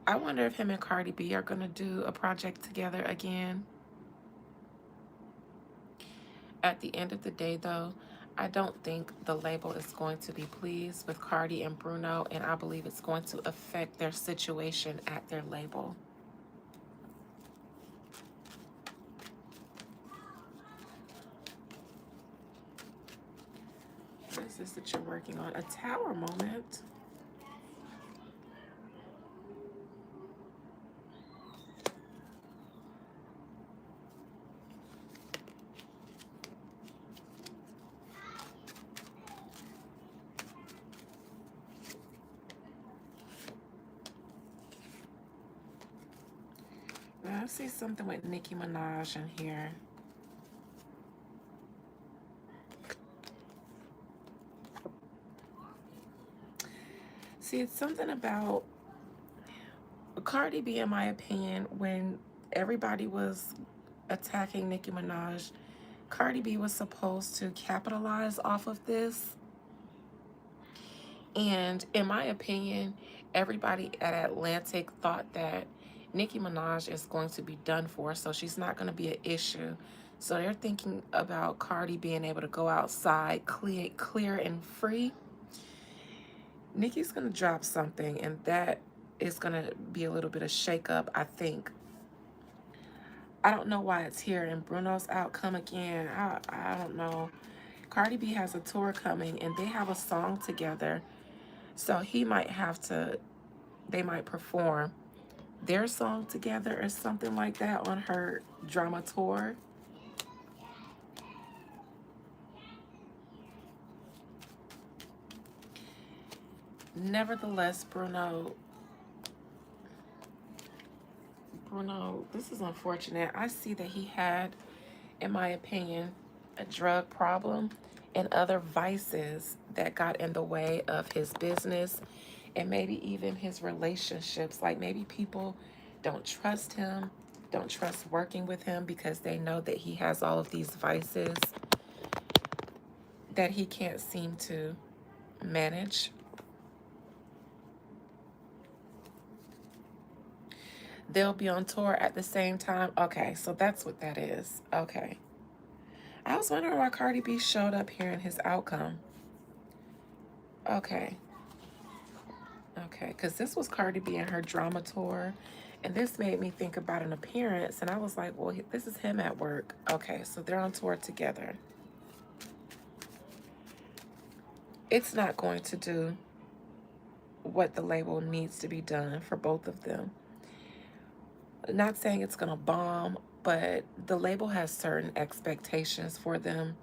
I wonder if him and Cardi B are going to do a project together again. At the end of the day, though, I don't think the label is going to be pleased with Cardi and Bruno, and I believe it's going to affect their situation at their label. What is this that you're working on? A tower moment. I see something with Nicki Minaj in here. See, it's something about Cardi B, in my opinion, when everybody was attacking Nicki Minaj, Cardi B was supposed to capitalize off of this. And in my opinion, Everybody at Atlantic thought that Nicki Minaj is going to be done for, so she's not going to be an issue. So they're thinking about Cardi being able to go outside clear and free. Nicki's going to drop something, and that is going to be a little bit of shakeup, I think. I don't know why it's here, and Bruno's out. Come again. I don't know. Cardi B has a tour coming, and they have a song together. So he might have to, they might perform their song together or something like that on her drama tour. Nevertheless, Bruno, this is unfortunate. I see that he had, in my opinion, a drug problem and other vices that got in the way of his business and maybe even his relationships. Like maybe people don't trust him, don't trust working with him because they know that he has all of these vices that he can't seem to manage. They'll be on tour at the same time. Okay, so that's what that is. Okay. I was wondering why Cardi B showed up here in his outcome. Okay. Okay, because this was Cardi B and her drama tour. And this made me think about an appearance. And I was like, well, this is him at work. Okay, so they're on tour together. It's not going to do what the label needs to be done for both of them. Not saying it's going to bomb, but the label has certain expectations for them.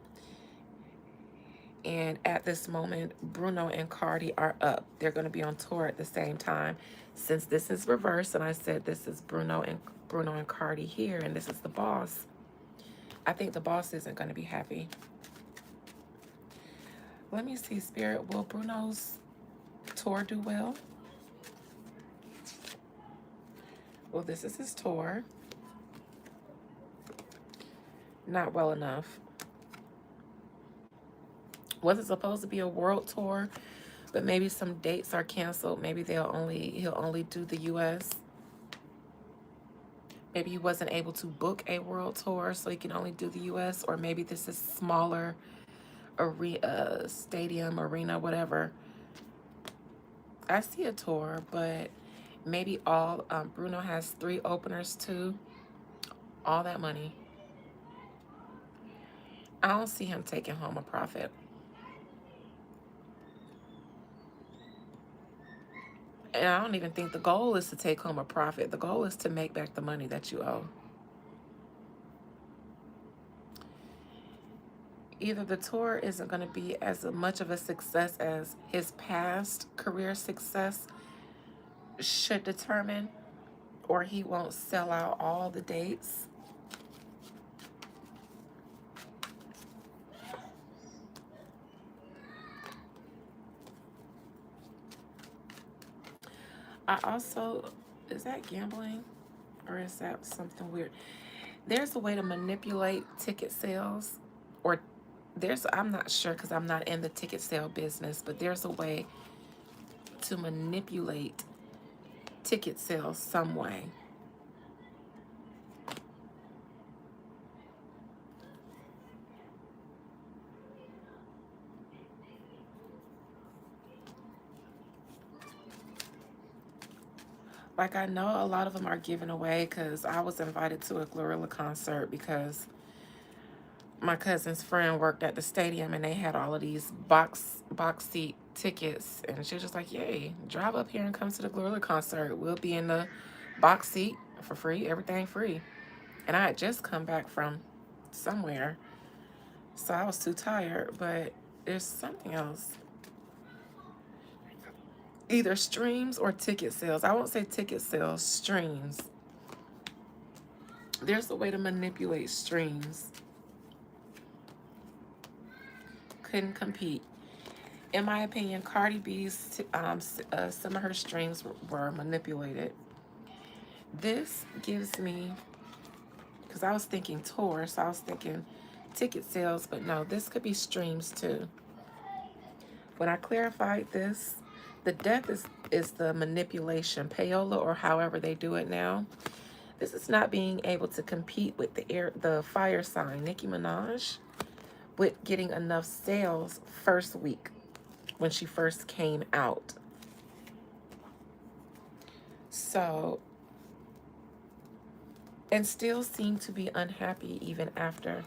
And at this moment, Bruno and Cardi are up. They're going to be on tour at the same time. Since this is reversed, and I said this is Bruno and Cardi here, and this is the boss, I think the boss isn't going to be happy. Let me see, Spirit. Will Bruno's tour do well? Well, this is his tour. Not well enough. Was it supposed to be a world tour? But maybe some dates are canceled. Maybe he'll only do the US. Maybe he wasn't able to book a world tour, so he can only do the US. Or maybe this is smaller stadium, arena, whatever. I see a tour, but maybe all Bruno has 3 openers too. All that money. I don't see him taking home a profit. And I don't even think the goal is to take home a profit. The goal is to make back the money that you owe. Either the tour isn't going to be as much of a success as his past career success should determine, or he won't sell out all the dates. I also, is that gambling or is that something weird? There's a way to manipulate ticket sales, or I'm not sure because I'm not in the ticket sale business, but there's a way to manipulate ticket sales some way. Like, I know a lot of them are given away because I was invited to a Glorilla concert because my cousin's friend worked at the stadium and they had all of these box seat tickets. And she was just like, yay, drive up here and come to the Glorilla concert. We'll be in the box seat for free, everything free. And I had just come back from somewhere, so I was too tired, but there's something else. Either streams or ticket sales. I won't say ticket sales, streams. There's a way to manipulate streams. Couldn't compete. In my opinion, Cardi B's, some of her streams were manipulated. This gives me, because I was thinking tour, so I was thinking ticket sales, but no, this could be streams too. When I clarified this The death is the manipulation, payola, or however they do it now. This is not being able to compete with the fire sign, Nicki Minaj, with getting enough sales first week when she first came out. So, and still seemed to be unhappy even after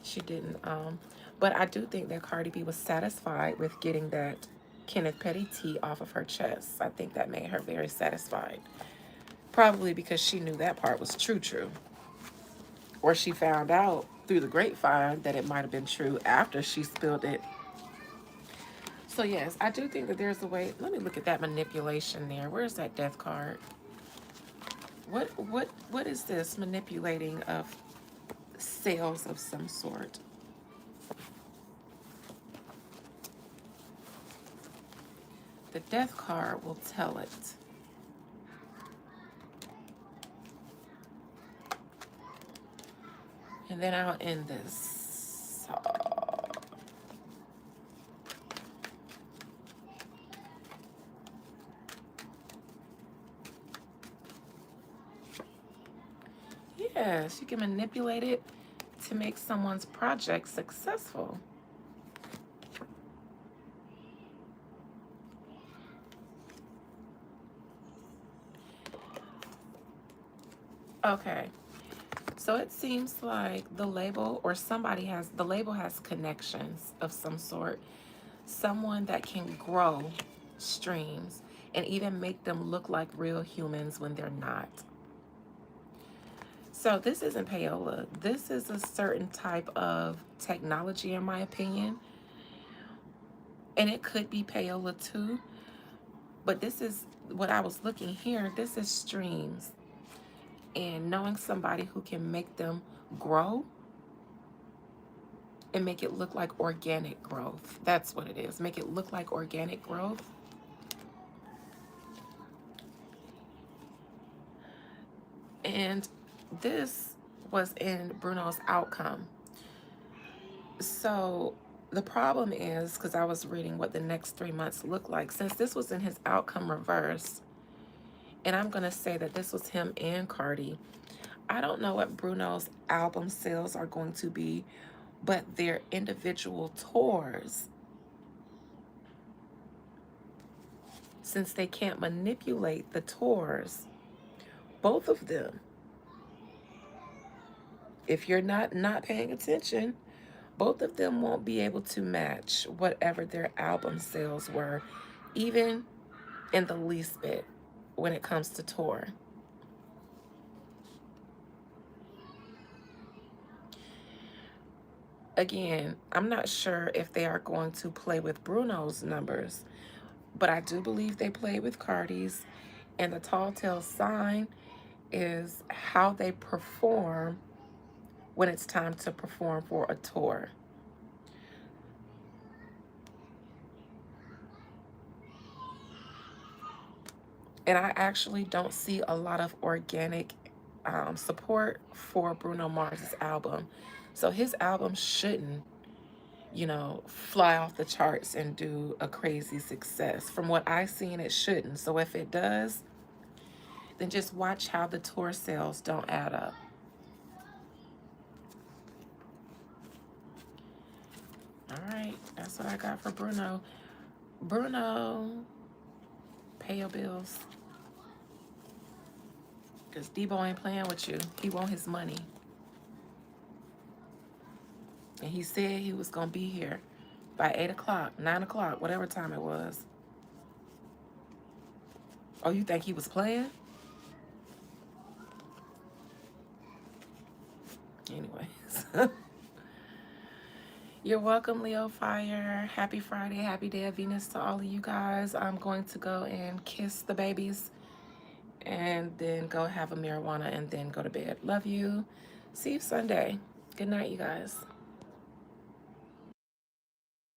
she didn't. But I do think that Cardi B was satisfied with getting that Kenneth Petty tea off of her chest. I think that made her very satisfied. Probably because she knew that part was true. Or she found out through the grapevine that it might have been true after she spilled it. So yes, I do think that there's a way. Let me look at that manipulation there. Where's that death card? What is this manipulating of sales of some sort? The death card will tell it. And then I'll end this. Yes, you can manipulate it to make someone's project successful. Okay, so it seems like the label or the label has connections of some sort. Someone that can grow streams and even make them look like real humans when they're not. So this isn't payola. This is a certain type of technology, in my opinion. And it could be payola too. But this is what I was looking here. This is streams. And knowing somebody who can make them grow and make it look like organic growth. That's what it is. Make it look like organic growth. And this was in Bruno's outcome. So the problem is, because I was reading what the next 3 months look like, since this was in his outcome reverse, and I'm going to say that this was him and Cardi. I don't know what Bruno's album sales are going to be, but their individual tours, since they can't manipulate the tours, both of them, if you're not paying attention, both of them won't be able to match whatever their album sales were, even in the least bit when it comes to tour. Again, I'm not sure if they are going to play with Bruno's numbers, but I do believe they play with Cardi's, and the tall tale sign is how they perform when it's time to perform for a tour. And I actually don't see a lot of organic support for Bruno Mars's album. So his album shouldn't, fly off the charts and do a crazy success. From what I've seen, it shouldn't. So if it does, then just watch how the tour sales don't add up. All right, that's what I got for Bruno. Bruno, pay your bills. Because Debo ain't playing with you. He want his money. And he said he was going to be here by 8 o'clock, 9 o'clock, whatever time it was. Oh, you think he was playing? Anyways. You're welcome, Leo Fire. Happy Friday. Happy Day of Venus to all of you guys. I'm going to go and kiss the babies and then go have a marijuana and then go to bed. Love you. See you Sunday. Good night, you guys.